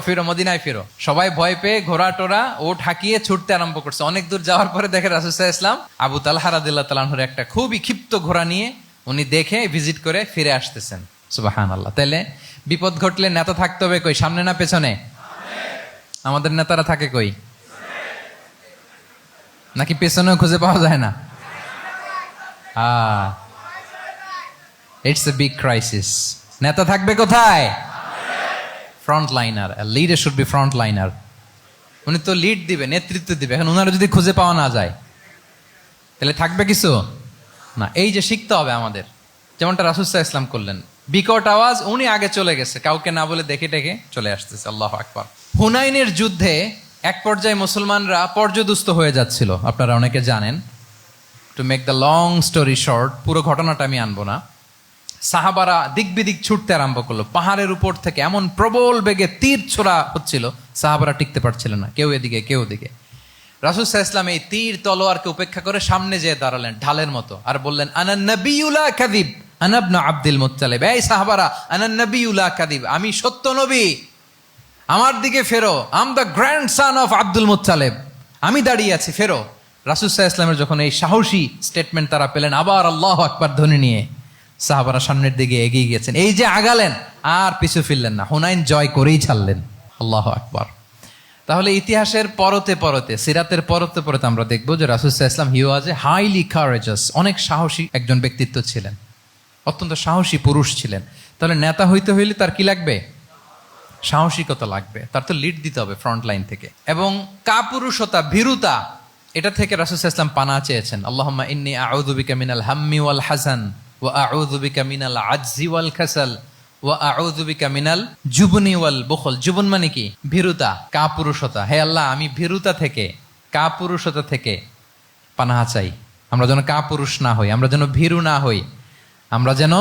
ফিরো মদিনায় ফিরো। সবাই ভয় পেয়ে ঘোড়া টোরা ওট হাঁকিয়ে ছুটতে আরম্ভ করছে। অনেক দূর যাওয়ার পরে দেখে রাসূল সাল্লাল্লাহু আলাইহি ওয়াসাল্লাম আবু তালহা রাদিয়াল্লাহু তাআলা আনহুর একটা খুবই ক্ষিপ্ত ঘোড়া নিয়ে উনি দেখে ভিজিট করে ফিরে আসতেছেন। সুবহানাল্লাহ। তাহলে বিপদ ঘটলে নেতা থাকতে হবে কই, সামনে না পেছনে? আমাদের নেতারা থাকে কই? নাকি পেছনেও খুঁজে পাওয়া যায় না? It's a big crisis. নেতা থাকবে কোথায়? Front liner. Leader should be front liner. উনি তো লিড দিবে, নেতৃত্ব দিবে। এখন ওনারা যদি খুঁজে পাওয়া না যায়, তাহলে থাকবে কিছু না। এই যে শিখতে হবে আমাদের, যেমনটা রাসূল সাল্লাল্লাহু আলাইহি ওয়াসাল্লাম করলেন। বিকট আওয়াজ, উনি আগে চলে গেছে, কাউকে না বলে দেখে টেকে চলে আসতেছে। আল্লাহু আকবার। হুনাইনের যুদ্ধে এক পর্যায়ে মুসলমানরা পর্যদুস্ত হয়ে যাচ্ছিল, আপনারা অনেকে জানেন। To make the long story short, পুরো ঘটনাটা আমি আনবো না। সাহাবারা দিক বিদিক ছুটতে আরম্ভ করলো, পাহাড়ের উপর থেকে এমন প্রবল বেগে তীর ছোড়া হচ্ছিল, সাহাবারা টিকতে পারছিলেন না, কেউ এদিকে কেউ ওদিকে। রাসূল সাল্লাল্লাহু আলাইহি ওয়াসাল্লাম এই তীর তলোয়ারকে উপেক্ষা করে সামনে যেয়ে দাঁড়ালেন ঢালের মতো, আর বললেন আনা নবিয়্যু লা কাযিব আনা ইবনু আব্দুল মুত্তালিব। এই সাহাবারা, আনা নবিয়্যু লা কাযিব, আমি সত্য নবী, আমার দিকে ফেরো, I'm the grandson of Abdul Muttalib, আমি দাঁড়িয়ে আছি, ফেরো। রাসূল সাল্লাল্লাহু আলাইহি ওয়াসাল্লামের যখন এই সাহসী স্টেটমেন্ট তারা পেলেন, আবার আল্লাহু আকবার ধ্বনি নিয়ে সাহাবারা সামনের দিকে এগিয়ে গেছেন। এই যে আগালেন, আর পিছু ফিরলেন না, হুনাইন জয় করেই ছাড়লেন। আল্লাহু আকবার। তাহলে ইতিহাসের পরতে পরতে, সিরাতের পরতে পরতে আমরা দেখবো যে রাসূল সাল্লাল্লাহু আলাইহি ওয়াসাল্লাম হি ওয়াজ এ হাইলি কারেজাস, অনেক সাহসী একজন ব্যক্তিত্ব ছিলেন, অত্যন্ত সাহসী পুরুষ ছিলেন। তাহলে নেতা হইতে হইলে তার কি লাগবে? সাহসিকতা লাগবে, তার তো লিড দিতে হবে ফ্রন্ট লাইন থেকে। এবং কাপুরুষতা, ভীরুতা, এটা থেকে রাসূল সাল্লাল্লাহু আলাইহি ওয়াসাল্লাম পানা চেয়েছেন। আল্লাহুম্মা ইন্নী আউযু বিকা মিনাল হাম্মি ওয়াল হাযান ওয়া আউযু বিকা মিনাল আজজি ওয়াল কাসাল ওয়া আউযু বিকা মিনাল জুবনি ওয়াল বুখল। জুবন মানে কি? ভীরুতা, কাপুরুষতা। হে আল্লাহ, আমি ভীরুতা থেকে, কাপুরুষতা থেকে পানাহ চাই। আমরা যেন কাপুরুষ না হই, আমরা যেন ভীরু না হই, আমরা যেন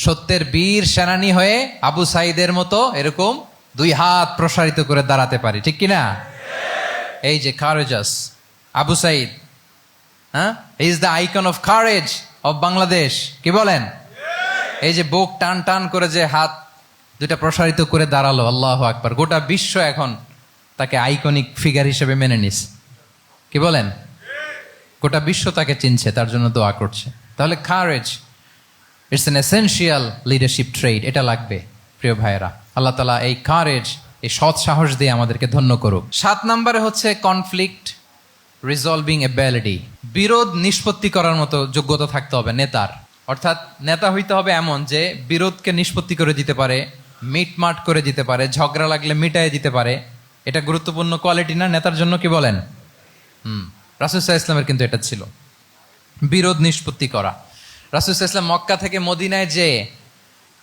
সত্যের বীর সেনানী হয়ে আবু সাঈদের মতো এরকম 2 হাত প্রসারিত করে দাঁড়াতে পারি, ঠিক কিনা? এই যে courageous Abu Sayed, is the icon of courage of Bangladesh. কি বলেন? এই যে বুক টান টান করে যে হাত 2টা প্রসারিত করে দাঁড়ালো, আল্লাহু আকবার। গোটা বিশ্ব এখন তাকে আইকনিক ফিগার হিসেবে মেনে নিস, কি বলেন? গোটা বিশ্ব তাকে চিনছে, তার জন্য দোয়া করছে। তাহলে courage it's an essential leadership trade, এটা লাগবে প্রিয় ভাইয়েরা। আল্লাহ তাআলা এই কারেজ, এই সৎ সাহস দিয়ে আমাদেরকে ধন্য করুক। 7 নম্বরে হচ্ছে কনফ্লিক্ট রিজলভিং এবিলিটি, বিরোধ নিষ্পত্তি করার মতো যোগ্যতা থাকতে হবে নেতার। অর্থাৎ নেতা হইতে হবে এমন যে বিরোধকে নিষ্পত্তি করে দিতে পারে, মিটমাট করে দিতে পারে, ঝগড়া লাগলে মিটাই দিতে পারে। এটা গুরুত্বপূর্ণ কোয়ালিটি না নেতার জন্য, কি বলেন? রাসূল সাল্লাল্লাহু আলাইহি ওয়াসাল্লামের কিন্তু এটা ছিল, বিরোধ নিষ্পত্তি করা। রাসূল সাল্লাল্লাহু আলাইহি ওয়াসাল্লাম মক্কা থেকে মদিনায় যে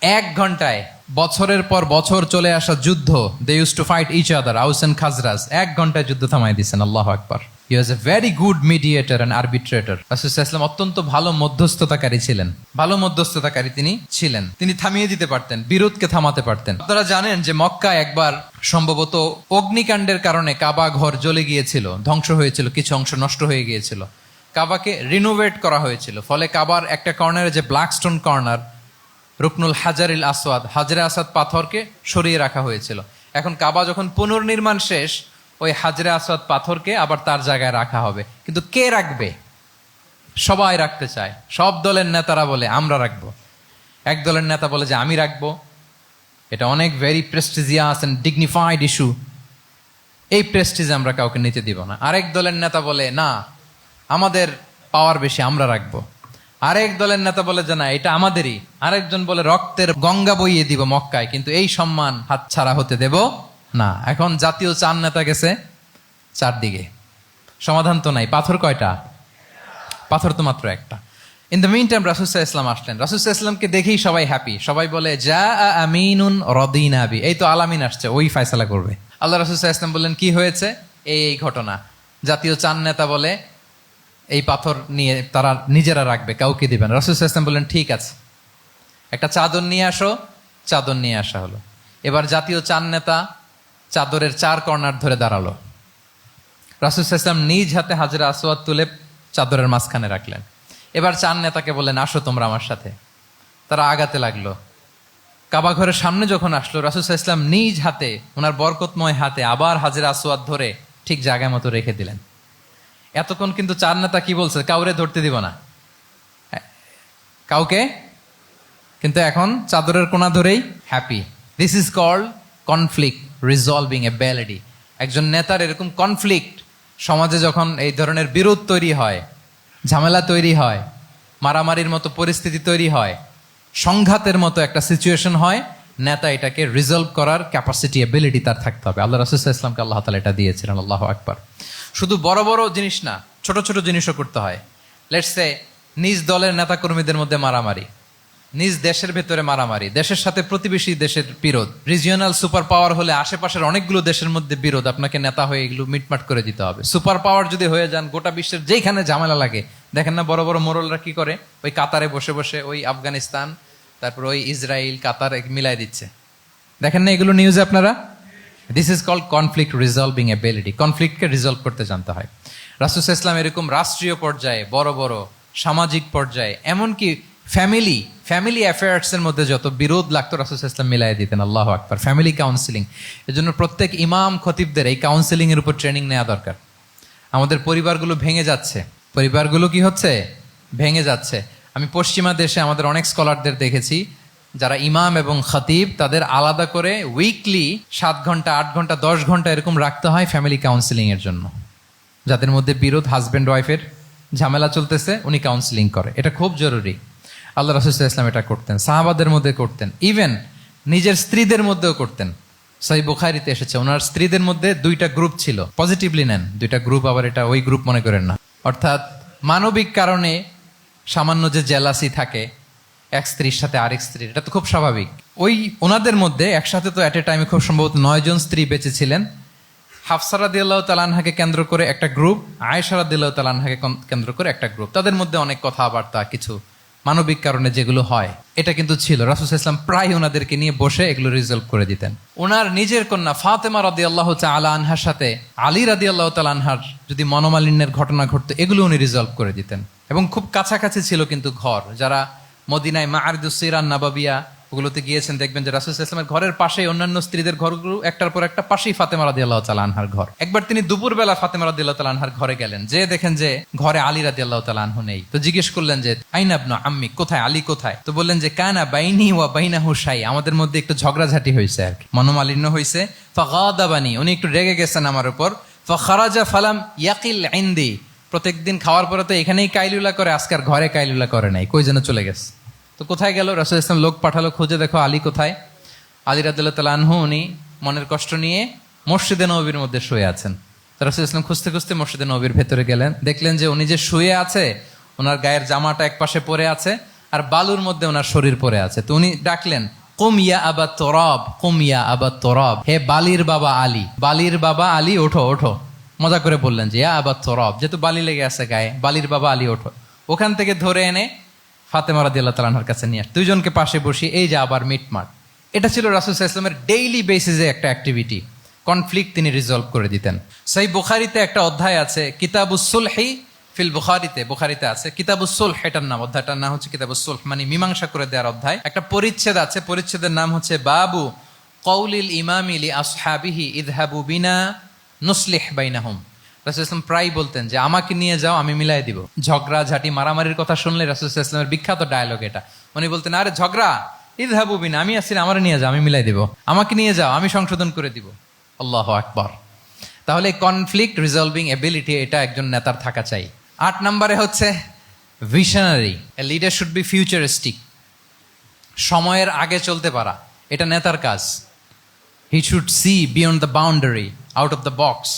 1 ঘন্টায় বছরের পর বছর চলে আসা যুদ্ধ, they use to fight each other, Aws and Khazraj, 1 ঘন্টায় যুদ্ধ থামাই দিয়েছেন। আল্লাহু আকবার। He was a very good mediator and arbitrator. রাসূল সাল্লাল্লাহু আলাইহি ওয়াসাল্লাম অত্যন্ত ভালো মধ্যস্থতাকারী ছিলেন, ভালো মধ্যস্থতাকারী তিনি ছিলেন। তিনি থামিয়ে দিতে পারতেন, বিরোধকে থামাতে পারতেন। আপনারা জানেন যে মক্কায় একবার সম্ভবত অগ্নিকাণ্ডের কারণে কাবা ঘর জ্বলে গিয়েছিল, ধ্বংস হয়েছিল, কিছু অংশ নষ্ট হয়ে গিয়েছিল। কাবাকে রিনোভেট করা হয়েছিল, ফলে কাবার একটা কর্নারে যে ব্ল্যাক স্টোন কর্নার, রুকনুল হাজারিল আসওয়াদ, হাজরে আসওয়াদ পাথরকে সরিয়ে রাখা হয়েছিল। এখন কাবা যখন পুনর্নির্মাণ শেষ, ওই হাজরে আসওয়াদ পাথরকে আবার তার জায়গায় রাখা হবে। কিন্তু কে রাখবে? সবাই রাখতে চায়, সব দলের নেতারা বলে আমরা রাখবো। এক দলের নেতা বলে যে আমি রাখবো, এটা অনেক very prestigious and dignified issue, এই প্রেস্টিজ আমরা কাউকে নিতে দিব না। আরেক দলের নেতা বলে না, আমাদের পাওয়ার বেশি, আমরা রাখবো। আরেক দলের নেতা বলে যে না, এটা আমাদেরই। আরেকজন বলে রক্তের গঙ্গা বইয়ে দিব মক্কায়, কিন্তু এই সম্মান হাতছাড়া হতে দেব না। এখন জাতীয় 4 নেতা গেছে 4 দিকে, সমাধান তো নাই। পাথর কয়টা? পাথর তো মাত্র একটা। ইন দ্য মিন টাইম রাসূল সাল্লাল্লাহু আলাইহি ওয়াসাল্লাম আসলেন। রাসূল সাল্লাল্লাহু আলাইহি ওয়াসাল্লামকে দেখেই সবাই হ্যাপি, সবাই বলে যা আমিনুন রাদিনা বি, এই তো আলামিন আসছে, ওই ফয়সালা করবে। আল্লাহ রাসূল সাল্লাল্লাহু আলাইহি ওয়াসাল্লাম বললেন কি হয়েছে? এই ঘটনা। জাতীয় 4 নেতা বলে এই পাথর নিয়ে তারা নিজেরা রাখবে, কাউকে দিবেন। রাসূল সাল্লাল্লাহু আলাইহি ওয়াসাল্লাম বললেন ঠিক আছে, একটা চাদর নিয়ে আসো। চাদর নিয়ে আসা হলো। এবার জাতীয় 4 নেতা চাদরের 4 কর্নার ধরে দাঁড়ালো। রাসূল সাল্লাল্লাহু আলাইহি ওয়াসাল্লাম নিজ হাতে হাজরে আসওয়াদ তুলে চাদরের মাঝখানে রাখলেন। এবার 4 নেতাকে বললেন আসো তোমরা আমার সাথে। তারা আগাতে লাগলো। কাবা ঘরের সামনে যখন আসলো, রাসূল সাল্লাল্লাহু আলাইহি ওয়াসাল্লাম নিজ হাতে, ওনার বরকতময় হাতে আবার হাজরে আসওয়াদ ধরে ঠিক জায়গায় মতো রেখে দিলেন। এতক্ষণ কিন্তু 4 নেতা কি বলছে? কাউরে ধরতে দিব না, কাউকে। কিন্তু এখন চাদরের কোনা ধরেই happy. This is called conflict resolving ability. একজন নেতার এরকম কনফ্লিক্ট, সমাজে যখন এই ধরনের বিরোধ তৈরি হয়, ঝামেলা তৈরি হয়, মারামারির মতো পরিস্থিতি তৈরি হয়, সংঘাতের মতো একটা সিচুয়েশন হয়, নেতা এটাকে রিজলভ করার ক্যাপাসিটি, এবিলিটি তার থাকতে হবে। আল্লাহ রাসূল সাল্লাল্লাহু আলাইহি ওয়াসাল্লামকে আল্লাহ তাআলা এটা দিয়েছিলেন। আল্লাহু আকবার। শুধু বড় বড় জিনিস না, ছোট ছোট জিনিসও করতে হয়। লেটস সে নিজ দলের নেতা কর্মীদের মধ্যে মারামারি, নিজ দেশের ভেতরে মারামারি, দেশের সাথে প্রতিবেশী দেশের বিরোধ, রিজিওনাল সুপার পাওয়ার হলে আশেপাশের অনেকগুলো দেশের মধ্যে বিরোধ, আপনাকে নেতা হয়ে এগুলো মিটমাট করে দিতে হবে। সুপার পাওয়ার যদি হয়ে যান, গোটা বিশ্বের যেখানে ঝামেলা লাগে, দেখেন না বড় বড় মোড়লরা কি করে? ওই কাতারে বসে বসে ওই আফগানিস্তান, তারপর ওই ইসরায়েল, কাতার মিলাই দিচ্ছে, দেখেন না এগুলো নিউজে আপনারা? This is called conflict resolving ability. কনফ্লিক্টকে রিজলভ করতে জানতে হয়। রাসূল সাল্লাল্লাহু আলাইহি ওয়াসাল্লাম এরকম রাষ্ট্রীয় পর্যায়ে, বড় বড় সামাজিক পর্যায়ে, এমনকি ফ্যামিলি অ্যাফেয়ার্সের মধ্যে যত বিরোধ লাগতো, রাসূল সাল্লাল্লাহু আলাইহি ওয়াসাল্লাম মিলাই দিতেন। আল্লাহু আকবার। ফ্যামিলি কাউন্সিলিং, এজন্য প্রত্যেক ইমাম খতিবদের এই কাউন্সিলিং এর উপর ট্রেনিং নেওয়া দরকার। আমাদের পরিবারগুলো ভেঙে যাচ্ছে, পরিবারগুলো কি হচ্ছে? ভেঙে যাচ্ছে। আমি পশ্চিমা দেশে আমাদের অনেক স্কলারদের দেখেছি, যারা ইমাম এবং খতিব, তাদের আলাদা করে উইকলি 7 ঘন্টা, 8 ঘন্টা, 10 ঘন্টা এরকম রাখতে হয় ফ্যামিলি কাউন্সিলিং এর জন্য। যাদের মধ্যে বিরোধ, হাজব্যান্ড ওয়াইফের ঝামেলা চলতেছে, উনি কাউন্সিলিং করে। এটা খুব জরুরি। আল্লাহ রাসূল সাল্লাল্লাহু আলাইহি ওয়াসাল্লাম এটা করতেন, সাহাবাদের মধ্যে করতেন, ইভেন নিজের স্ত্রীদের মধ্যেও করতেন। সহিহ বুখারীতে এসেছে, ওনার স্ত্রীদের মধ্যে 2টা গ্রুপ ছিল। পজিটিভলি নেন, 2টা গ্রুপ, আবার এটা ওই গ্রুপ মনে করেন না। অর্থাৎ মানবিক কারণে সামান্য যে জেলাসি থাকে এক স্ত্রীর সাথে আরেক স্ত্রীর, এটা তো খুব স্বাভাবিক। ওই ওনাদের মধ্যে একসাথে তো অ্যাট এ টাইমে খুব সম্ভবত 9 জন স্ত্রী বেঁচে ছিলেন। হাফসা রাদিয়াল্লাহু তাআলা আনহাকে কেন্দ্র করে একটা গ্রুপ, আয়েশা রাদিয়াল্লাহু তাআলা আনহাকে কেন্দ্র করে একটা গ্রুপ। তাদের মধ্যে অনেক কথাবার্তা, কিছু মানবিক কারণে যেগুলো হয়, এটা কিন্তু ছিল। রাসূল সাল্লাল্লাহু আলাইহি ওয়াসাল্লাম প্রায় ওনাদেরকে নিয়ে বসে এগুলো রিজলভ করে দিতেন। ওনার নিজের কন্যা ফাতেমা রাদিয়াল্লাহু তাআলা আনহার সাথে আলী রাদিয়াল্লাহু তাআলা আনহার যদি মনোমালিন্যের ঘটনা ঘটতো, এগুলো উনি রিজলভ করে দিতেন। এবং খুব কাছাকাছি ছিল কিন্তু ঘর, যারা মদিনায় মাআরিদুস সিরান নাবাবিয়া ওগুলোতে গিয়েছেন, দেখবেন যে রাসূল সাল্লাল্লাহু আলাইহি ওয়াসাল্লামের ঘরের পাশে অন্যান্য স্ত্রীদের ঘরগুলো একটার পর একটা, পাশেই ফাতেমা রাদিয়াল্লাহু তাআলা আনহার ঘর। একবার তিনি দুপুরবেলা ফাতেমা রাদিয়াল্লাহু তাআলা আনহার ঘরে গেলেন, যে দেখেন যে ঘরে আলী রাদিয়াল্লাহু তাআলা আনহু নেই। তো জিজ্ঞেস করলেন যে আইনা ইবনু আম্মি, কোথায় আলী কোথায়? তো বললেন যে কানা বাইনি ওয়া বাইনাহু শাই, আমাদের মধ্যে একটু ঝগড়াঝাটি হয়েছে আর কি, মনোমালিন্য হয়েছে। ফাগাদাবানি, উনি একটু রেগে গেছেন আমার উপর। ফাখারাজা ফালাম ইয়াকিল ইনদি, প্রত্যেকদিন খাওয়ার পরে তো এখানেই কাইলুলা করে, আজকে আর ঘরে কাইলুলা করে নাই, কই যেন চলে গেছে। তো কোথায় গেল? রাসূল ইসলাম লোক পাঠালো, খুঁজে দেখো আলী কোথায়। আলী রাদিয়াল্লাহু তাআলা আনহু উনি মনের কষ্ট নিয়ে মসজিদে নববীর মধ্যে শুয়ে আছেন। তো রাসূল ইসলাম খুঁজতে খুঁজতে মসজিদে নববীর ভেতরে গেলেন, দেখলেন যে উনি যে শুয়ে আছে, ওনার গায়ের জামাটা এক পাশে পড়ে আছে আর বালুর মধ্যে ওনার শরীর পড়ে আছে। তো উনি ডাকলেন, কুম ইয়া আবা তুরাব, কুম ইয়া আবা তুরাব, হে বালির বাবা আলী, বালির বাবা আলী, ওঠো ওঠো। মজা করে বললেন যে ইয়া আবা তুরাব, যেহেতু বালি লেগে আছে গায়ে, বালির বাবা আলী ওঠো। ওখান থেকে ধরে এনে ফাতেমা রাদিয়াল্লাহু তাআলা আনহার কাছে নিয়ে, দুইজনকে পাশে বসিয়ে এই যে আবার মিটমাট। এটা ছিল রাসূল সাল্লাল্লাহু আলাইহি ওয়াসাল্লামের ডেইলি বেসিসে একটা অ্যাক্টিভিটি। কনফ্লিক্ট তিনি রিজলভ করে দিতেন। সহিহ বুখারীতে একটা অধ্যায় আছে, কিতাবুস সুলহি ফিল বুখারীতে আছে কিতাবুস সুলহ, এটার নাম, অধ্যায়টার নাম হচ্ছে কিতাবুস সুলহ, মানে মীমাংসা করে দেওয়ার অধ্যায়। একটা পরিচ্ছেদ আছে, পরিচ্ছেদের নাম হচ্ছে বাবু কওলিল ইমামি লি আসহাবিহি ইযহাবু বিনা নুসলিহ বাইনাহুম। রাসূল ইসলাম প্রায় বলতেন যে আমাকে নিয়ে যাও, আমি মিলাই দিব। ঝগড়া ঝাঁটি মারামারির কথা শুনলে রাসূল ইসলামের বিখ্যাত ডায়লগ এটা। উনি বলতেন, আরে ঝগড়া, ইযহাবু বিনা, আমি আসছি, আমার নিয়ে যাও, আমি মিলাই দিব। আমাকে নিয়ে যাও, আমি সংশোধন করে দিব। আল্লাহু আকবার। তাহলে কনফ্লিক্ট রিজলভিং এবিলিটি, এটা একজন নেতার থাকা চাই। 8 নম্বরে হচ্ছে visionary. A leader should be futuristic, সময়ের আগে চলতে পারা, এটা নেতার কাজ। He should see beyond the boundary, out of the box.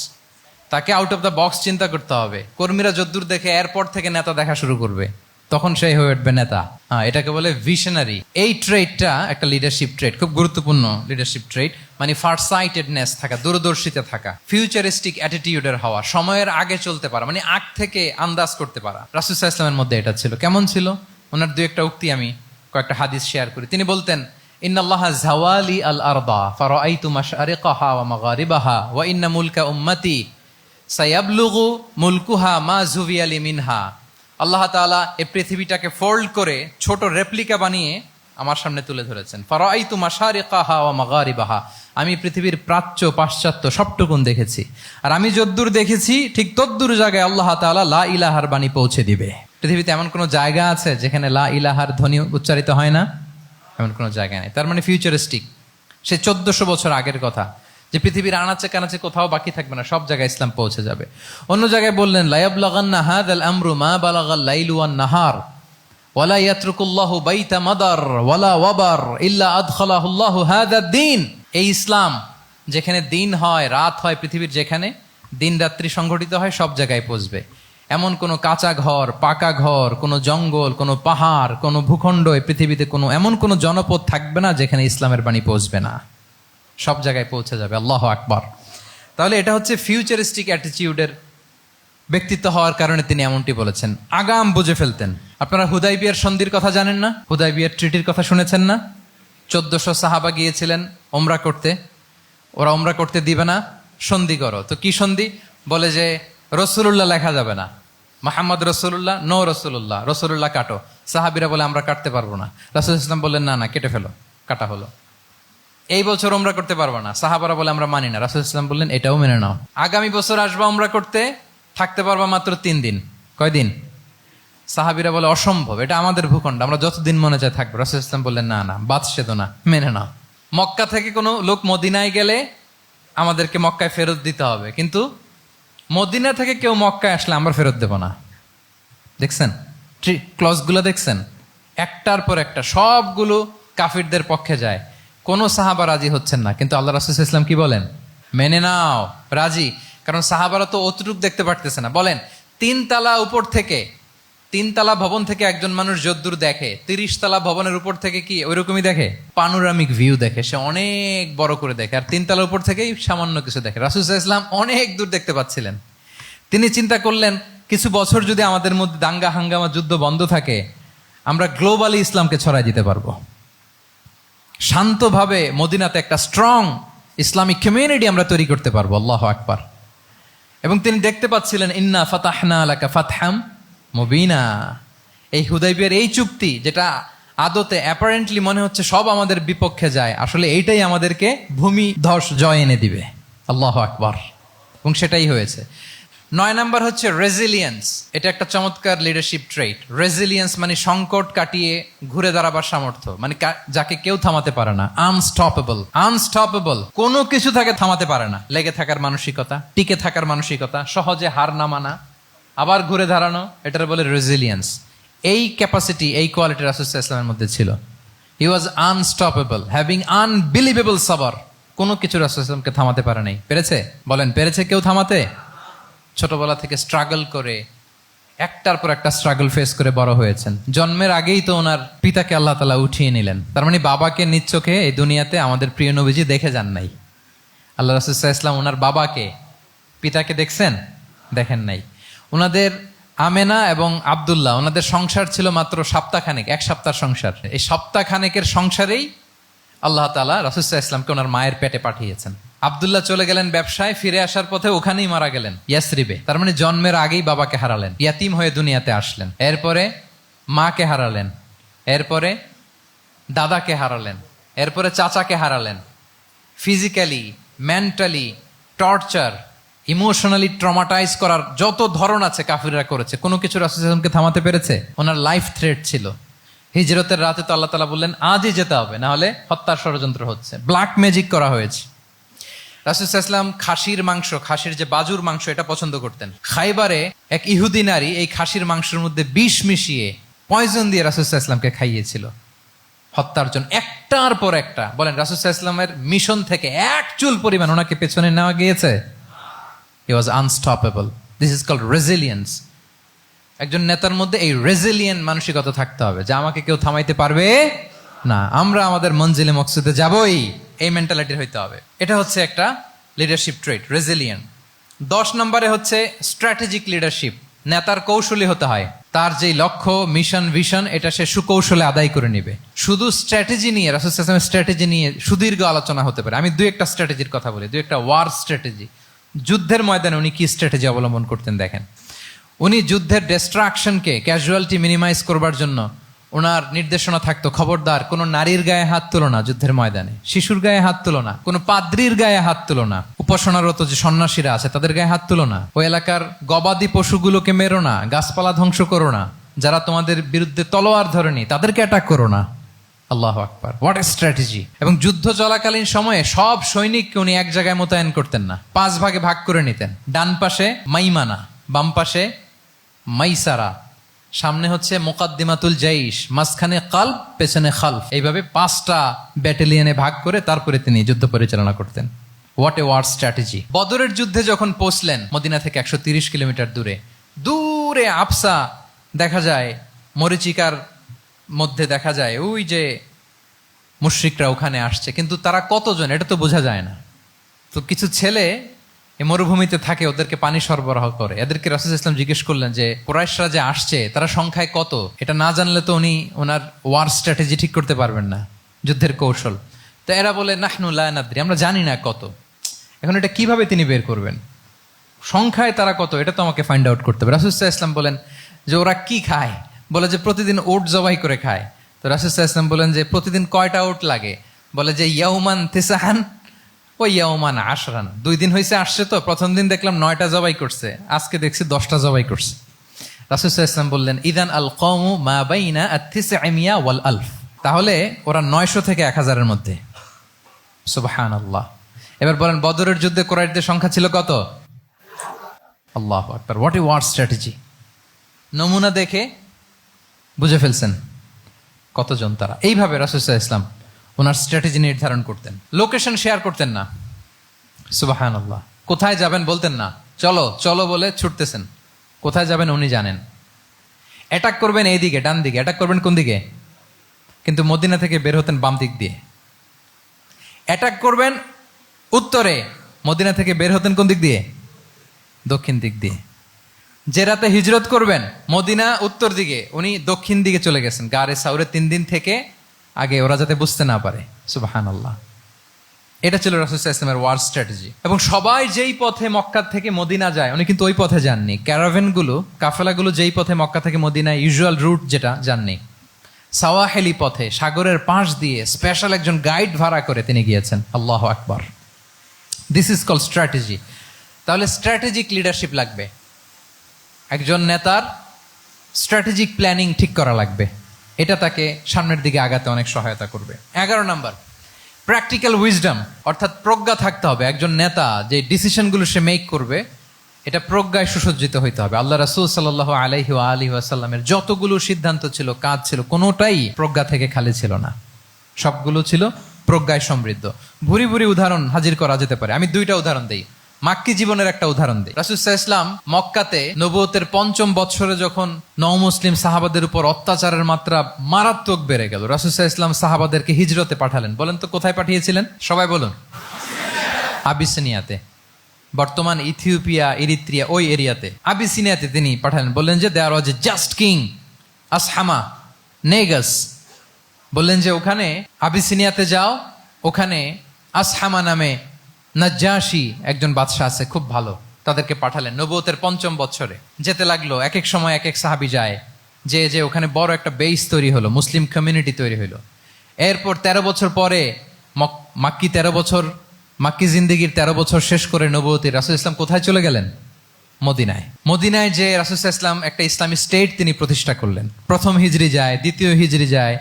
তাকে আউট অফ দ্য বক্স চিন্তা করতে হবে। কর্মীরা যদ্দূর দেখে এরপর থেকে নেতা দেখা শুরু করবে, তখন সেই হয়ে উঠবে নেতা। এটাকে বলে ভিশনারি। এই ট্রেটটা একটা লিডারশিপ ট্রেট, খুব গুরুত্বপূর্ণ লিডারশিপ ট্রেট, মানে ফারসাইটেডনেস থাকা, দূরদর্শিতা থাকা, ফিউচারিস্টিক অ্যাটিটিউডের হওয়া, সময়ের আগে চলতে পারা, মানে আগ থেকে আন্দাজ করতে পারা। রাসূল সাল্লাল্লাহু আলাইহি ওয়াসাল্লামের মধ্যে এটা ছিল। কেমন ছিল? ওনার দুই একটা উক্তি আমি কয়েকটা হাদিস শেয়ার করি। তিনি বলতেন, ইন্নাল্লাহা যাওয়ালি আল আরদা ফারাআইতু মাশআরিকাহা ওয়া মাগারিবাহা ওয়া ইন্না মুলকা উম্মতি সায়াবলুগু মুলকুহা মা যুবিয়ালি মিনহা। আল্লাহ তাআলা এই পৃথিবীটাকে ফোল্ড করে ছোট রেপ্লিকা বানিয়ে আমার সামনে তুলে ধরেছেন। ফারাআইতু মাশারিকাহা ওয়া মাগারিবাহা, আমি পৃথিবীর প্রাচ্য পাশ্চাত্য সবটুকুন দেখেছি। আর আমি যদ্দূর দেখেছি ঠিক তদ্দূর জায়গায় আল্লাহ তাআলা লা ইলাহার বাণী পৌঁছে দিবে। পৃথিবীতে এমন কোনো জায়গা আছে যেখানে লা ইলাহার ধ্বনি উচ্চারিত হয় না? এমন কোনো জায়গা নেই। তার মানে ফিউচারিস্টিক। সে 1400 বছর আগের কথা, যে পৃথিবীর আনাচে কানাচে কোথাও বাকি থাকবে না, সব জায়গায় ইসলাম পৌঁছে যাবে। অন্য জায়গায় বললেন, লা ইয়াবলাগান্না হাযাল আমরু মা বালাগাল লাইলু ওয়ান নাহার ওয়ালা ইয়াতরুকুল্লাহু বাইতা মাদার ওয়ালা ওয়াবার ইল্লা আদখালাহুল্লাহু হাযাদ দ্বীন। এই ইসলাম যেখানে দিন হয়, রাত হয়, পৃথিবীর যেখানে দিন রাত্রি সংগঠিত হয়, সব জায়গায় পৌঁছবে। এমন কোনো কাঁচা ঘর, পাকা ঘর, কোনো জঙ্গল, কোনো পাহাড়, কোনো ভূখণ্ড, এই পৃথিবীতে কোনো এমন কোনো জনপদ থাকবে না যেখানে ইসলামের বাণী পৌঁছবে না। সব জায়গায় পৌঁছে যাবে। আল্লাহু আকবার। তাহলে এটা হচ্ছে ফিউচারিস্টিক অ্যাটিটিউডের ব্যক্তিত্ব হওয়ার কারণে তিনি এমনটি বলেছেন। আগাম বুঝে ফেলতেন। আপনারা হুদাইবিয়ার সন্ধির কথা জানেন না? হুদাইবিয়ার ট্রিটির কথা শুনেছেন না? 1400 সাহাবা গিয়েছিলেন ওমরা করতে, ওরা ওমরা করতে দিবে না, সন্ধি করো। তো কি সন্ধি? বলে যে রসুল্লাহ লেখা যাবে না, মুহাম্মদ রসুল্লাহ, নো রসুল্লাহ, রসুল্লাহ কাটো। সাহাবিরা বলে আমরা কাটতে পারবো না। রাসূল ইসলাম বললেন না না, কেটে ফেলো। কাটা হলো। এই বছর ওমরা করতে পারবো না, সাহাবারা বলে আমরা মানি না। রাসূল ইসলাম বললেন এটাও মেনে নাও। আগামী বছর আসবা ওমরা করতে, থাকতে পারবা মাত্র 3 দিন। কয়দিন? সাহাবিরা বলে অসম্ভব, এটা আমাদের ভূখণ্ড, আমরা যতদিন মনে চায় থাকবো। রাসূল ইসলাম বললেন না না, বাদশেদ না, মেনে নাও। মক্কা থেকে কোনো লোক মদিনায় গেলে আমাদেরকে মক্কায় ফেরত দিতে হবে, কিন্তু মদিনা থেকে কেউ মক্কায় আসলে আমরা ফেরত দেব না। দেখছেন ক্লজগুলো? দেখছেন একটার পর একটা, সবগুলো কাফিরদের পক্ষে যায়। কোনো সাহাবা রাজি হচ্ছেন না, কিন্তু আল্লাহ রাসূল সাল্লাল্লাহু আলাইহি ওয়াসাল্লাম কি বলেন? মেনে নাও, রাজি। কারণ সাহাবারা তো অতটুক দেখতে পারতেছে না। বলেন 3 তালা উপর থেকে, 3 তালা ভবন থেকে একজন মানুষ যদ্দূর দেখে, 30 তালা ভবনের উপর থেকে কি ওইরকমই দেখে? পানোরামিক ভিউ দেখে, সে অনেক বড় করে দেখে। আর 3 তালার উপর থেকেই সামান্য কিছু দেখে। রাসূল সাল্লাল্লাহু আলাইহি ওয়াসাল্লাম অনেক দূর দেখতে পাচ্ছিলেন। তিনি চিন্তা করলেন, কিছু বছর যদি আমাদের মধ্যে দাঙ্গা হাঙ্গামা যুদ্ধ বন্ধ থাকে, আমরা গ্লোবালি ইসলামকে ছড়াই দিতে পারবো। শান্তভাবে মদিনাতে একটা স্ট্রং ইসলামিক কমিউনিটি আমরা তৈরি করতে পারবো। আল্লাহু আকবার। এবং তিনি দেখতে পাচ্ছিলেন, ইন্না ফাতাহনা লাকা ফাতহাম মুবিনা, এই হুদাইবিয়ার এই চুক্তি, যেটা আদতে অ্যাপারেন্টলি মনে হচ্ছে সব আমাদের বিপক্ষে যায়, আসলে এইটাই আমাদেরকে ভূমি ধস জয় এনে দিবে। আল্লাহু আকবার। এবং সেটাই হয়েছে। 9 নাম্বার হচ্ছে রেজিলিয়েন্স। এটা একটা চমৎকার লিডারশিপ ট্রেট। রেজিলিয়েন্স মানে সংকট কাটিয়ে ঘুরে দাঁড়াবার সামর্থ্য, মানে যাকে কেউ থামাতে পারে না। আনস্টপেবল, আনস্টপেবল, কোনো কিছু তাকে থামাতে পারে না। লেগে থাকার মানসিকতা, টিকে থাকার মানসিকতা, সহজে হার না মানা, আবার ঘুরে দাঁড়ানো, এটার বলে রেজিলিয়েন্স। এই ক্যাপাসিটি, এই কোয়ালিটি রাসূল সাল্লাল্লাহু আলাইহি ওয়াসাল্লামের মধ্যে ছিল। হি ওয়াজ আনস্টপেবল, হ্যাভিং আনবিলিভেবল সাবর। কোনো কিছু রাসূল সাল্লাল্লাহু আলাইহি ওয়াসাল্লামকে থামাতে পারে নাই। পেরেছে? বলেন, পেরেছে কেউ থামাতে? ছোটবেলা থেকে স্ট্রাগল করে একটার পর একটা স্ট্রাগল ফেস করে বড় হয়েছেন। জন্মের আগেই তো ওনার পিতাকে আল্লাহ তাআলা উঠিয়ে নিলেন। তার মানে বাবাকে নিজ চোখে এই দুনিয়াতে আমাদের প্রিয় নবীজি দেখে যান নাই। আল্লাহ রাসূল সাল্লাল্লাহু আলাইহি ওয়াসাল্লাম ওনার বাবাকে, পিতাকে দেখছেন? দেখেন নাই। ওনাদের আমেনা এবং আব্দুল্লাহ, ওনাদের সংসার ছিল মাত্র সপ্তাহখানেক, 1 সপ্তাহ সংসার। এই সপ্তাহখানেকের সংসারেই আল্লাহ তাআলা রাসূল সাল্লাল্লাহু আলাইহি ওয়াসাল্লামকে ওনার মায়ের পেটে পাঠিয়েছেন। আব্দুল্লাহ চলে গেলেন ব্যবসায়, ফিরে আসার পথে ওখানেই মারা গেলেন, ইয়াসরিবে। তার মানে জন্মের আগেই বাবাকে হারালেন, ইয়াতিম হয়ে দুনিয়াতে আসলেন। এরপরে মাকে হারালেন, এরপরে দাদাকে হারালেন, এরপরে চাচাকে হারালেন। Physically, mentally torture, emotionally traumatise করার যত ধরন আছে কাফিররা করেছে, কোনো কিছু রাসূল সাল্লাল্লাহু আলাইহি ওয়াসাল্লামকে থামাতে পেরেছে? ওনার লাইফ থ্রেট ছিল। হিজরতের রাতে তো আল্লাহ তাআলা বললেন আজই যেতে হবে, না হলে হত্যার ষড়যন্ত্র হচ্ছে, ব্ল্যাক ম্যাজিক করা হয়েছে। রাসূল সাল্লাল্লাহু আলাইহি ওয়াসাল্লাম খাসির মাংস, খাসির যে বাজুর মাংস, এটা পছন্দ করতেন। খাইবারে এক ইহুদি নারী এই খাসির মাংসের মধ্যে বিষ মিশিয়ে, পয়জন দিয়ে রাসূল সাল্লাল্লাহু আলাইহি ওয়াসাল্লামকে খাইয়েছিল হত্যার জন্য, একটার পর একটা। বলেন, রাসূল সাল্লাল্লাহু আলাইহি ওয়াসাল্লামের মিশন থেকে এক চুল পরিমাণ ওনাকে পেছনে নেওয়া গিয়েছে? He was unstoppable. This is called resilience. একজন নেতার মধ্যে এই রেজিলিয়েন্ট মানসিকতা থাকতে হবে যে আমাকে কেউ থামাইতে পারবে না, আমরা আমাদের মঞ্জিলে মকসুদে যাবই, এই মেন্টালিটির হইতে হবে। এটা হচ্ছে একটা লিডারশিপ ট্রেট, রেজিলিয়েন্ট। 10 নম্বরে হচ্ছে স্ট্র্যাটেজিক লিডারশিপ। নেতার কৌশলী হতে হয়। তার যেই লক্ষ্য, মিশন, ভিশন, এটা সে সুকৌশলে আদায় করে নিবে। শুধু স্ট্র্যাটেজি নিয়ে, রাসূল সাল্লাল্লাহু আলাইহি ওয়াসাল্লামের স্ট্র্যাটেজি নিয়ে সুদীর্ঘ আলোচনা হতে পারে। আমি 2-1টা স্ট্র্যাটেজির কথা বলি, 2-1টা ওয়ার স্ট্র্যাটেজি। যুদ্ধের ময়দানে উনি কি স্ট্র্যাটেজি অবলম্বন করতেন দেখেন। উনি যুদ্ধের ডিস্ট্রাকশনকে, ক্যাজুয়ালিটি মিনিমাইজ করবার জন্য ওনার নির্দেশনা থাকতো, খবরদার কোনো নারীর গায়ে হাত তুলো না যুদ্ধের ময়দানে, শিশুর গায়ে হাত তুলো না, কোনো পাদ্রীর গায়ে হাত তুলো না, উপাসনারত যে সন্ন্যাসীরা আছে তাদের গায়ে হাত তুলো না, ওই এলাকার গবাদি পশুগুলোকে মেরো না, গাছপালা ধ্বংস করো না, যারা তোমাদের বিরুদ্ধে তলোয়ার ধরেনি তাদেরকে অ্যাটাক করো না। আল্লাহু আকবার, হোয়াট এ স্ট্র্যাটেজি! এবং যুদ্ধ চলাকালীন সময়ে সব সৈনিককে উনি এক জায়গায় মোতায়েন করতেন না, 5 ভাগে ভাগ করে নিতেন। ডান পাশে মাইমানা, বাম পাশে মাইসারা, সামনে হচ্ছে মুকাদ্দিমাতুল জাইশ, মাঝখানে কালব, পেছনে খালফ। এইভাবে 5টা ব্যাটালিয়নে ভাগ করে তারপরে তিনি যুদ্ধ পরিচালনা করতেন। What a war strategy! বদরের যুদ্ধে যখন পৌঁছলেন মদিনা থেকে 130 কিলোমিটার দূরে, দূরে আফসা দেখা যায়, মরিচিকার মধ্যে দেখা যায় ওই যে মুশরিকরা ওখানে আসছে, কিন্তু তারা কতজন এটা তো বোঝা যায় না। তো কিছু ছেলে এই মরুভূমিতে থাকে, ওদেরকে পানি সরবরাহ করে। এদেরকে রাসূল সাল্লাল্লাহু আলাইহি ওয়াসাল্লাম জিজ্ঞেস করলেন যে কুরাইশরা যে আসছে তারা সংখ্যায় কত? এটা না জানলে তো উনি ওনার ওয়ার স্ট্র্যাটেজি ঠিক করতে পারবেন না, যুদ্ধের কৌশল। তো এরা বলে নাহনু লা নাদরি, আমরা জানি না কত। এখন এটা কিভাবে তিনি বের করবেন? সংখ্যায় তারা কত এটা তো আমাকে ফাইন্ড আউট করতে হবে। রাসূল সাল্লাল্লাহু আলাইহি ওয়াসাল্লাম বলেন যে ওরা কি খায়? বলে যে প্রতিদিন ওট জবাই করে খায়। তো রাসূল সাল্লাল্লাহু আলাইহি ওয়াসাল্লাম বলেন যে প্রতিদিন কয়টা ওট লাগে? বলে যে ইয়াউমান তিসআন ওই ইয়াউমান আশরান। 2 দিন হয়েছে আসছে, তো প্রথম দিন দেখলাম 9টা জবাই করছে, আজকে দেখছি 10টা জবাই করছে। রাসূল সাল্লাল্লাহু আলাইহি ওয়াসাল্লাম বললেন ইদান আল কওমু মা বাইনা আত-তিসআমিয়া ওয়াল আলফ। তাহলে ওরা 900 থেকে 1000 এর মধ্যে। সুবহানাল্লাহ। এবার বলেন বদরের যুদ্ধে কুরাইশদের সংখ্যা ছিল কত? আল্লাহু আকবার, হোয়াট এ ওয়ার স্ট্র্যাটেজি! নমুনা দেখে বুঝে ফেলছেন কতজন তারা। এইভাবে রাসূল সাল্লাল্লাহু আলাইহি ওয়াসাল্লাম ওনার স্ট্র্যাটেজি নির্ধারণ করতেন। লোকেশন শেয়ার করতেন না। সুবহানাল্লাহ। কোথায় যাবেন বলতেন না, চলো চলো বলে ছুটতেছেন। কোথায় যাবেন উনি জানেন। অ্যাটাক করবেন এই দিকে, ডান দিকে। অ্যাটাক করবেন কোন দিকে? কিন্তু মদিনা থেকে বের হতেন বাম দিক দিয়ে। অ্যাটাক করবেন উত্তরে, মদিনা থেকে বের হতেন কোন দিক দিয়ে? দক্ষিণ দিক দিয়ে। যে রাতে হিজরত করবেন মদিনা উত্তর দিকে, উনি দক্ষিণ দিকে চলে গেছেন গারে সাউরে 3 দিন থেকে আগে, ওরা যাতে বুঝতে না পারে। সুবহানাল্লাহ। এটা ছিল রাসূল সাল্লাল্লাহু আলাইহি ওয়াসাল্লামের ওয়ার স্ট্র্যাটেজি। এবং সবাই যেই পথে মক্কা থেকে মদিনা যায় উনি কিন্তু ওই পথে যাননি। ক্যারাভেনগুলো, কাফেলাগুলো যেই পথে মক্কা থেকে মদিনায় ইউজুয়াল রুট যেটা, যাননি। সাওয়াহেলি পথে সাগরের পাশ দিয়ে স্পেশাল একজন গাইড ভাড়া করে তিনি গিয়েছেন। আল্লাহু আকবার। This is call strategy. তাহলে স্ট্র্যাটেজিক লিডারশিপ লাগবে, একজন নেতার স্ট্র্যাটেজিক প্ল্যানিং ঠিক করা লাগবে, এটা তাকে সামনের দিকে আগাতে অনেক সহায়তা করবে। 11 নম্বর, প্র্যাকটিক্যাল উইজডম, অর্থাৎ প্রজ্ঞা থাকতে হবে। একজন নেতা যে ডিসিশনগুলো সে মেক করবে এটা প্রজ্ঞায় সুসজ্জিত হইতে হবে। আল্লাহ রাসূল সাল্লাল্লাহু আলাইহি ওয়া আলিহি ওয়াসাল্লামের যতগুলো সিদ্ধান্ত ছিল, কাজ ছিল, কোনোটাই প্রজ্ঞা থেকে খালি ছিল না, সবগুলো ছিল প্রজ্ঞায় সমৃদ্ধ। ভুরি ভুরি উদাহরণ হাজির করা যেতে পারে। আমি 2টা উদাহরণ দেই, মাক্কি জীবনের একটা উদাহরণ দিই। রাসূল সাল্লাল্লাহু আলাইহি ওয়াসাল্লাম মক্কাতে নবুয়তের 5ম বৎসরে যখন নও-মুসলিম সাহাবাদের উপর অত্যাচারের মাত্রা মারাত্মক বেড়ে গেল, রাসূল সাল্লাল্লাহু আলাইহি ওয়াসাল্লাম সাহাবাদেরকে হিজরতে পাঠালেন। বলেন তো কোথায় পাঠিয়েছিলেন? সবাই বলুন। আবিসিনিয়াতে, বর্তমান ইথিওপিয়া, ইরিত্রিয়া, ওই এরিয়াতে, আবিসিনিয়াতে তিনি পাঠালেন। বললেন যে দেয়ার ওয়াজ এ জাস্ট কিং আসহামা নেগাস। বললেন যে ওখানে আবিসিনিয়াতে যাও, ওখানে আসহামা নামে নাজ্জাশী একজন বাদশাহ আছে, খুব ভালো। তাদেরকে পাঠালেন নবুয়তের 5ম বৎসরে। যেতে লাগলো, এক এক সময় এক এক সাহাবী যায়, যে ওখানে বড় একটা বেস তৈরি হলো, মুসলিম কমিউনিটি তৈরি হলো। এরপর 13 বছর পরে মাক্কি জিন্দেগির 13 বছর শেষ করে নবুয়তী রাসূল ইসলাম কোথায় চলে গেলেন? মদিনায়। মদিনায় যে রাসূল ইসলাম একটা ইসলামী স্টেট তিনি প্রতিষ্ঠা করলেন। 1ম হিজরি যায়, 2য় হিজরি যায়,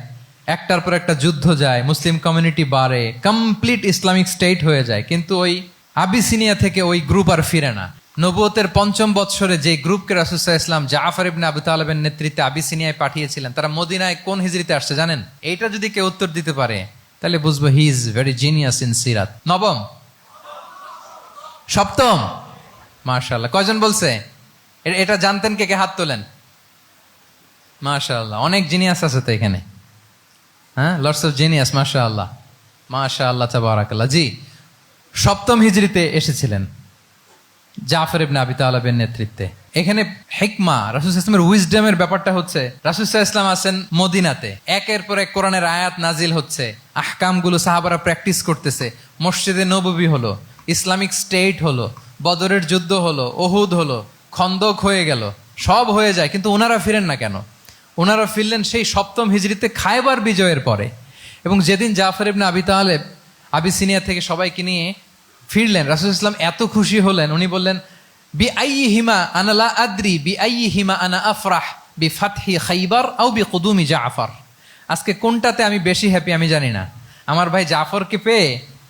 একটার পর একটা যুদ্ধ যায়, মুসলিম কমিউনিটি বাড়ে, কমপ্লিট ইসলামিক স্টেট হয়ে যায়। কিন্তু ওই আবিসিনিয়া থেকে ওই গ্রুপ আর ফিরে না। নবুয়তের 5ম বৎসরে যে গ্রুপকে রাসূল ইসলাম জাফর ইবনে আবু তালেবের নেতৃত্বে আবিসিনিয়ায় পাঠিয়েছিলেন, তারা মদিনায় কোন হিজরিতে আসছে জানেন? এইটা যদি কেউ উত্তর দিতে পারে তাহলে বুঝবো he is very genius in সিরাত। 9ম, 7ম, মাশাআল্লাহ। কয়জন বলছে? এটা জানতেন কে কে? হাত তোলেন। মাশাআল্লাহ, অনেক জিনিয়াস আছে তো এখানে। হ্যাঁ, লটস অফ জিনিয়াস, মাশাআল্লাহ, মাশাআল্লাহ, তাবারাকাল্লাহ। জি, 7ম হিজরিতে এসেছিলেন জাফর ইবনে আবি তালেবের নেতৃত্বে। এখানে হিকমা, রাসূল সাল্লাল্লাহু আলাইহি ওয়াসাল্লামের উইজডমের ব্যাপারটা হচ্ছে, রাসূল সাল্লাল্লাহু আলাইহি ওয়াসাল্লাম আছেন মদিনাতে, একের পর এক কোরআনের আয়াত নাজিল হচ্ছে, আহকামগুলো সাহাবারা প্র্যাকটিস করতেছে, মসজিদে নববী হলো, ইসলামিক স্টেট হলো, বদরের যুদ্ধ হলো, উহুদ হলো, খন্দক হয়ে গেল, সব হয়ে যায়। কিন্তু ওনারা ফিরেন না কেন? ওনারা ফিরলেন সেই 7ম হিজরিতে খায়বার বিজয়ের পরে। এবং যেদিন জাফর ইবনে আবি তালেব আবিসিনিয়া থেকে সবাইকে নিয়ে ফিরলেন, রাসূল ইসলাম এত খুশি হলেন, উনি বললেন বি আইয়িহিমা আনা লা আদরি বি আইয়িহিমা আনা আফরাহ বি ফাতহি খাইবার আও বি কুদুমি জাফর। আজকে কোনটাতে আমি বেশি হ্যাপি আমি জানি না, আমার ভাই জাফরকে পেয়ে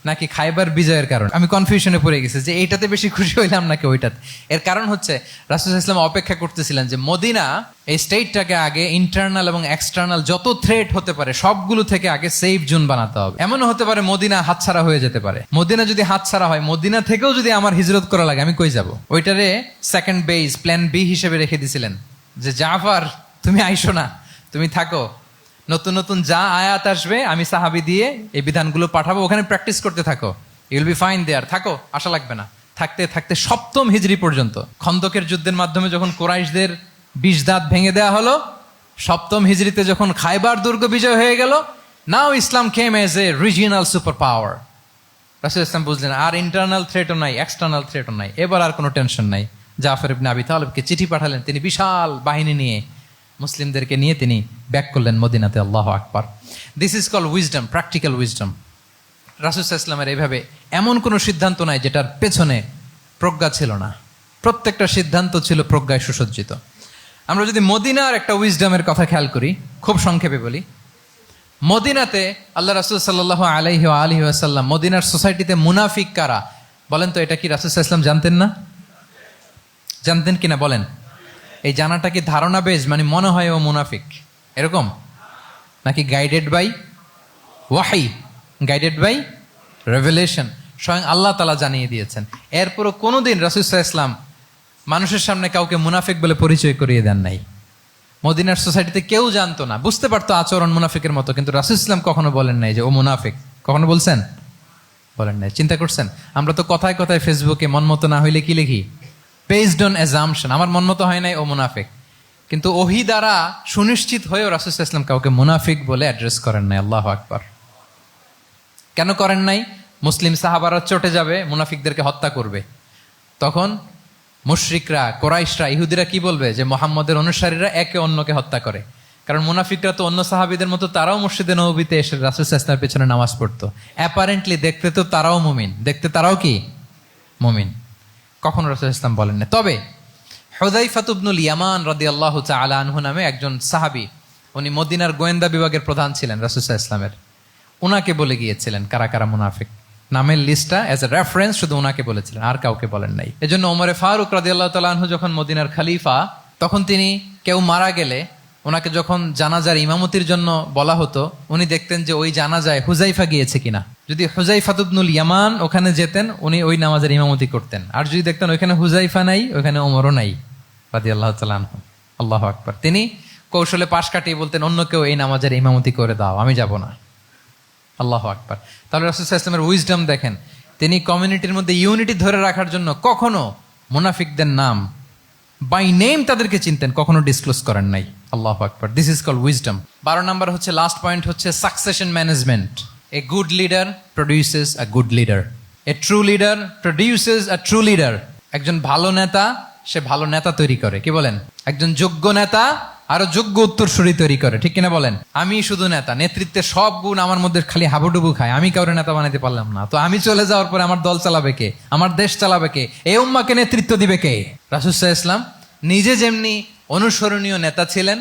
নাকি খাইবার বিজয়ের কারণ। আমি কনফিউশনে পড়ে গেছি যে এইটাতে বেশি খুশি হইলাম নাকি ওইটাতে। এর কারণ হচ্ছে রাসূল ইসলাম অপেক্ষা করতেছিলেন যে মদিনা এই স্টেটটাকে আগে ইন্টারনাল এবং এক্সটার্নাল যত থ্রেট হতে পারে সবগুলো থেকে আগে সেফ জোন বানাতে হবে। এমনও হতে পারে মদিনা হাতছাড়া হয়ে যেতে পারে। মদিনা যদি হাতছাড়া হয়, মদিনা থেকেও যদি আমার হিজরত করা লাগে, আমি কই যাব? ওইটারে সেকেন্ড বেস, প্ল্যান বি হিসেবে রেখে দিছিলেন যে জাফর তুমি আইসো না, তুমি থাকো, নতুন নতুন যা আয়াত আসবে আমি সাহাবী দিয়ে এই বিধানগুলো পাঠাবো, ওখানে প্র্যাকটিস করতে থাকো, ইউ উইল বি ফাইন দেয়ার, থাকো, আশা লাগবে না। থাকতে থাকতে 7ম হিজরি পর্যন্ত, খন্দকের যুদ্ধের মাধ্যমে যখন কুরাইশদের 20 দাঁত ভেঙে দেওয়া হলো, 7ম হিজরিতে যখন খায়বার দুর্গ বিজয় হয়ে গেল, now Islam came as a regional super power. রাসূল ইসলাম বুঝলেন আর ইন্টারনাল থ্রেটও নাই, এক্সটার্নাল থ্রেটও নাই, এবার আর কোনো টেনশন নাই। জাফর ইবনে আবি তালেবকে চিঠি পাঠালেন, তিনি বিশাল বাহিনী নিয়ে মুসলিমদেরকে নিয়ে তিনি ব্যাক করলেন মদিনাতে। আল্লাহু আকবার। This is call wisdom, practical wisdom. রাসূল সাল্লাল্লাহু আলাইহি ওয়াসাল্লামের এইভাবে এমন কোনো সিদ্ধান্ত নাই যেটার পেছনে প্রজ্ঞা ছিল না, প্রত্যেকটা সিদ্ধান্ত ছিল প্রজ্ঞায় সুসজ্জিত। আমরা যদি মদিনার একটা উইজডমের কথা খেয়াল করি, খুব সংক্ষেপে বলি, মদিনাতে আল্লাহ রাসূল সাল্লাল্লাহু আলাইহি ওয়া আলিহি ওয়াসাল্লাম, মদিনার সোসাইটিতে মুনাফিক কারা বলেন তো? এটা কি রাসূল সাল্লাল্লাহু আলাইহি ওয়াসাল্লাম জানতেন না? জানতেন কিনা বলেন? এই জানাটা কি ধারণা বেজ, মানে মনে হয় ও মুনাফিক এরকম, নাকি গাইডেড বাই ওয়াহি, গাইডেড বাই রেভেলেশন? স্বয়ং আল্লাহ তাআলা জানিয়ে দিয়েছেন। এরপরও কোনোদিন রাসূল সাল্লাল্লাহু আলাইহি ওয়াসাল্লাম মানুষের সামনে কাউকে মুনাফিক বলে পরিচয় করিয়ে দেন নাই। মদিনার সোসাইটিতে কেউ জানতো না, বুঝতে পারতো আচরণ মুনাফিকের মতো, কিন্তু রাসূল ইসলাম কখনো বলেন নাই যে ও মুনাফিক। কখনো বলছেন? বলেন নাই। চিন্তা করছেন? আমরা তো কথায় কথায় ফেসবুকে মন মতো না হইলে কি লিখি? বেসড অন অ্যাজাম্পশন, আমার মন মতো হয় নাই, ও মুনাফিক। কিন্তু ওহী দ্বারা সুনিশ্চিত হয়েও রাসূল সাল্লাল্লাহু আলাইহি ওয়াসাল্লাম কাউকে মুনাফিক বলে অ্যাড্রেস করেন নাই। আল্লাহু আকবার। কেন করেন নাই? মুসলিম সাহাবারা চটে যাবে, মুনাফিকদেরকে হত্যা করবে, তখন মুশরিকরা, কোরাইশরা, ইহুদিরা কি বলবে? যে মুহাম্মদের অনুসারীরা একে অন্যকে হত্যা করে। কারণ মুনাফিকরা তো অন্য সাহাবীদের মতো তারাও মসজিদে নববীতে এসে রাসূল সাল্লাল্লাহু আলাইহি ওয়াসাল্লামের পেছনে নামাজ পড়তো। অ্যাপারেন্টলি দেখতে তো তারাও মুমিন, দেখতে তারাও কি মুমিন, কখনো রাসূল সাল্লাল্লাহু আলাইহি ওয়াসাল্লাম বলেন না। তবে হুযায়ফা ইবনুল ইয়ামান রাদিয়াল্লাহু তাআলা আনহু নামে একজন সাহাবী, উনি মদিনার গোয়েন্দা বিভাগের প্রধান ছিলেন রাসূল সাল্লাল্লাহু আলাইহি ওয়াসাল্লামের। উনাকে বলে গিয়েছিলেন কারা কারা মুনাফিক, নামের লিস্টটা অ্যাজ এ রেফারেন্স শুধু উনাকে বলেছিলেন, আর কাউকে বলেন নাই। এজন্য ওমরে ফারুক রাদিয়াল্লাহু তাআলা আনহু যখন মদিনার খলিফা, তখন তিনি কেউ মারা গেলে ওনাকে যখন জানাজার ইমামতির জন্য বলা হতো, উনি দেখতেন যে ওই জানাজায় হুযায়ফা গিয়েছে কিনা। যদি হুযায়ফা ইবনুল ইয়ামান ওখানে যেতেন, উনি ওই নামাজের ইমামতি করতেন। আর যদি দেখতেন ওইখানে হুযায়ফা নাই, ওইখানে ওমরও নাই রাদিয়াল্লাহু তাআলা আনহু, আল্লাহু আকবার, তিনি কৌশলে পাশ কাটিয়ে বলতেন অন্য কেউ এই নামাজের ইমামতি করে দাও, আমি যাব না। আল্লাহু আকবার। তাহলে রাসূল সাল্লাল্লাহু আলাইহি ওয়াসাল্লামের উইজডম দেখেন, তিনি কমিউনিটির মধ্যে ইউনিটি ধরে রাখার জন্য কখনো মুনাফিকদের নাম বাই নেম তাদেরকে চিনতেন, কখনো ডিসক্লোজ করেন নাই। আল্লাহু আকবার, দিস ইজ কল্ড উইজডম। 12 নম্বর হচ্ছে, লাস্ট পয়েন্ট হচ্ছে succession management. A good leader produces a good leader, a true leader produces a true leader. একজন ভালো নেতা সে ভালো নেতা তৈরি করে, কি বলেন? একজন যোগ্য নেতা আরো যোগ্য উত্তরসূরি তৈরি করে, ঠিক কিনা বলেন? আমি শুধু নেতা, নেতৃত্বের সব গুণ আমার মধ্যে খালি হাবুডুবু খায়, আমি কাউরে নেতা বানাতে পারলাম না, তো আমি চলে যাওয়ার পরে আমার দল চালাবে কে, আমার দেশ চালাবে কে, এই উম্মাকে নেতৃত্ব দিবে কে? রাসূল সাল্লাল্লাহু আলাইহি ওয়াসাল্লাম নিজে যেমনি অনুসরণীয় নেতা ছিলেন,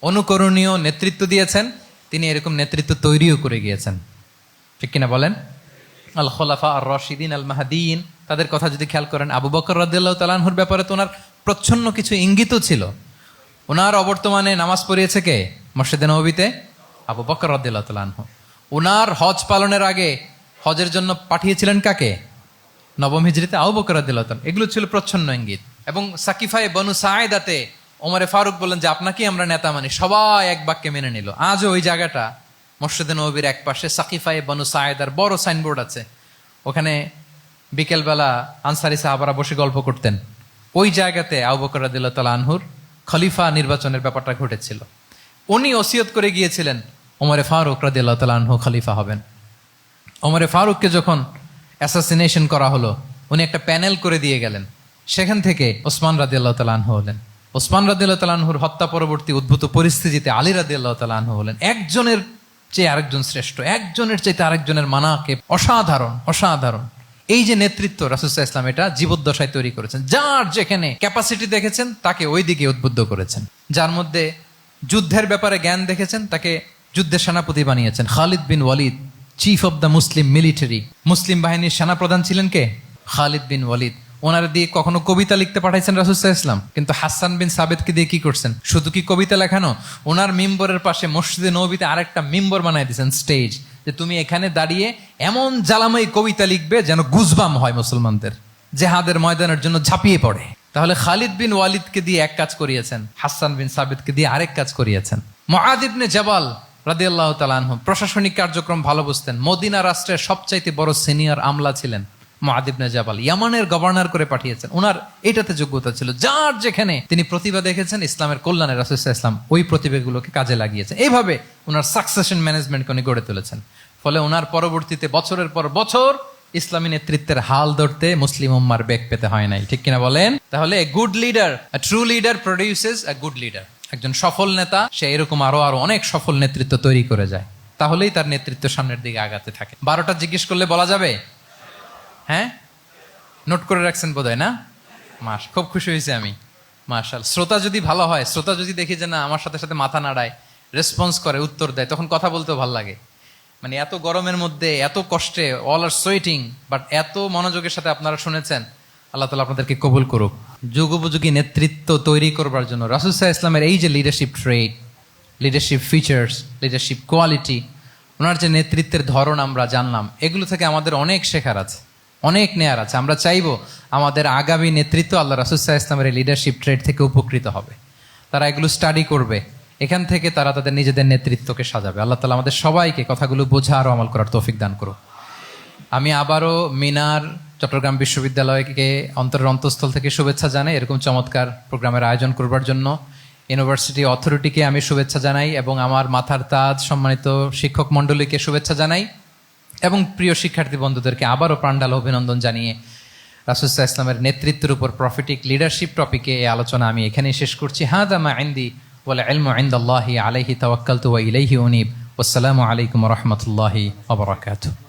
অনুকরণীয় নেতৃত্ব দিয়েছেন, তিনি এরকম নেতৃত্ব তৈরিও করে গিয়েছেন, ঠিক কিনা বলেন? আল খোলাফা আর রশিদিন আল মাহদিন, তাদের কথা যদি খেয়াল করেন, আবু বকর রাদিয়াল্লাহু তাআলা আনহুর ব্যাপারে তো ওনার প্রচ্ছন্ন কিছু ইঙ্গিতও ছিল। ওনার অবর্তমানে নামাজ পড়িয়েছে কে মসজিদে নববীতে? আবু বকর রাদিয়াল্লাহু তাআলা আনহু। ওনার হজ পালনের আগে হজের জন্য পাঠিয়েছিলেন কাকে? নবম হিজরিতে আবু বকর রাদিয়াল্লাহু তাআলা। এগুলো ছিল প্রচ্ছন্ন ইঙ্গিত। এবং সাকিফায়ে বনু সাঈদাতে ওমরে ফারুক বললেন যে আপনাকেই আমরা নেতা মানি, সবাই এক বাক্যে মেনে নিল। আজও ওই জায়গাটা মসজিদে নববীর এক পাশে সাকিফায়ে বনু সাঈদার বড় সাইনবোর্ড আছে, ওখানে বিকেলবেলা আনসারী সাহাবারা বসে গল্প করতেন। ওই জায়গাতে আবু বকর রাদিয়াল্লাহু তাআলা আনহুর খলিফা নির্বাচনের ব্যাপারটা ঘটেছিল। উনি ওসিয়ত করে গিয়েছিলেন ওমরে ফারুক রাদিয়াল্লাহু তাআলা আনহু খলিফা হবেন। ওমরে ফারুককে যখন অ্যাসাসিনেশন করা হলো, উনি একটা প্যানেল করে দিয়ে গেলেন। সেখান থেকে ওসমান রাদিয়াল্লাহু তাআলা আনহু হলেন। ওসমান রাদিয়াল্লাহু তাআলা আনহুর হত্যা পরবর্তী উদ্ভূত পরিস্থিতিতে আলী রাদিয়াল্লাহু তাআলা আনহু হলেন। একজনের চেয়ে আরেকজন শ্রেষ্ঠ, একজনের চাইতে আরেকজনের মানাকে অসাধারণ, অসাধারণ। এই যে নেতৃত্ব রাসূল সাল্লাল্লাহু আলাইহি ওয়াসাল্লাম এটা জীবদ্দশায় তৈরি করেছেন। যার যেখানে ক্যাপাসিটি দেখেছেন তাকে ওই দিকে উদ্বুদ্ধ করেছেন। যার মধ্যে যুদ্ধের ব্যাপারে জ্ঞান দেখেছেন তাকে যুদ্ধের সেনাপতি বানিয়েছেন। Khalid bin Walid, chief of the Muslim military, মুসলিম বাহিনীর সেনাপ্রধান ছিলেন কে? খালিদ বিন ওয়ালিদ। ওনার দিয়ে কখনো কবিতা লিখতে পাঠাইছেন রাসূল সাল্লাল্লাহু আলাইহি ওয়াসাল্লাম, কিন্তু হাসান বিন সাবিতকে দিয়ে কি করছেন? শুধু কি কবিতা লেখানো, ওনার মিম্বরের পাশে মসজিদে নববীতে আরেকটা মিম্বর বানাই দিয়েছেন, স্টেজ, যে তুমি এখানে দাঁড়িয়ে এমন জ্বালাময়ী কবিতা লিখবে যেন গুজবাম হয় মুসলমানদের, জেহাদের ময়দানের জন্য ঝাঁপিয়ে পড়ে। তাহলে খালিদ বিন ওয়ালিদকে দিয়ে এক কাজ করিয়েছেন, হাসান বিন সাবিতকে দিয়ে আরেক কাজ করিয়েছেন। মুআয ইবনে জাবাল রাদিয়াল্লাহু তাআলা আনহু প্রশাসনিক কার্যক্রম ভালো বুঝতেন। মদিনা রাষ্ট্রের সবচাইতে বড় সিনিয়র আমলা ছিলেন মুআয ইবনে জাবাল, ইয়ামানের গভর্নর করে পাঠিয়েছেন। ওনার এটাতে যোগ্যতা ছিল। যার যেখানে তিনি প্রতিভা দেখেছেন ইসলামের কল্যাণে, রাসূল সাল্লাল্লাহু আলাইহি ওয়াসাল্লাম ওই প্রতিভাগুলোকে কাজে লাগিয়েছেন। এইভাবে ওনার সাকসেশন ম্যানেজমেন্টকে উনি গড়ে তুলেছেন। ফলে ওনার পরবর্তীতে বছরের পর বছর ইসলামী নেতৃত্বের হাল ধরতে মুসলিম উম্মার বেগ পেতে হয় নাই, ঠিক কিনা বলেন? তাহলে a good leader, a true leader produces a good leader. একজন সফল নেতা সে এরকম আরো আরো অনেক সফল নেতৃত্ব তৈরি করে যায়, তাহলেই তার নেতৃত্ব সামনের দিকে আগাতে থাকে। 12টা জিজ্ঞেস করলে বলা যাবে? হ্যাঁ, নোট করে রাখছেন বোধহয় না? খুব খুশি হয়েছে আমি, মাশাআল্লাহ। শ্রোতা যদি ভালো হয়, শ্রোতা যদি দেখি যে না আমার সাথে সাথে মাথা নাড়ায়, রেসপন্স করে, উত্তর দেয়, তখন কথা বলতেও ভালো লাগে। মানে এত গরমের মধ্যে, এত কষ্টে, অল আর সোয়েটিং, বাট এত মনোযোগের সাথে আপনারা শুনেছেন। আল্লাহ তাআলা আপনাদেরকে কবুল করুক। যুগোপযোগী নেতৃত্ব তৈরি করবার জন্য রাসূল সাল্লাল্লাহু আলাইহি ওয়াসাল্লামের এই যে লিডারশিপ ট্রেট, লিডারশিপ ফিচার্স, লিডারশিপ কোয়ালিটি, ওনার যে নেতৃত্বের ধরন আমরা জানলাম, এগুলো থেকে আমাদের অনেক শেখার আছে, অনেক নেয়ার আছে। আমরা চাইবো আমাদের আগামী নেতৃত্ব আল্লাহ রাসূল সাল্লাল্লাহু আলাইহি ওয়াসাল্লামের লিডারশিপ ট্রেট থেকে উপকৃত হবে। তারা এগুলো স্টাডি করবে, এখান থেকে তারা তাদের নিজেদের নেতৃত্বকে সাজাবে। আল্লাহ তাআলা আমাদের সবাইকে কথাগুলো বোঝা আর আমল করার তৌফিক দান করুক। আমি আবারও মিনার চট্টগ্রাম বিশ্ববিদ্যালয়কে অন্তরের অন্তঃস্থল থেকে শুভেচ্ছা জানাই এরকম চমৎকার প্রোগ্রামের আয়োজন করবার জন্য। ইউনিভার্সিটি অথরিটিকে আমি শুভেচ্ছা জানাই এবং আমার মাথার তাজ সম্মানিত শিক্ষক মণ্ডলীকে শুভেচ্ছা জানাই এবং প্রিয় শিক্ষার্থী বন্ধুদেরকে আবারও প্রাণঢাল অভিনন্দন জানিয়ে রাসূল সাল্লাল্লাহু আলাইহি ওয়াসাল্লামের নেতৃত্বের উপর প্রফিটিক লিডারশিপ টপিকে এই আলোচনা আমি এখানেই শেষ করছি। হাদা মা ইনদি ওয়াল ইলমু ইনদাল্লাহি আলাইহি তাওয়াক্কালতু ওয়া ইলাইহি উনীব। ওয়াসসালামু আলাইকুম ওয়া রাহমাতুল্লাহি ওয়া বারাকাতুহু।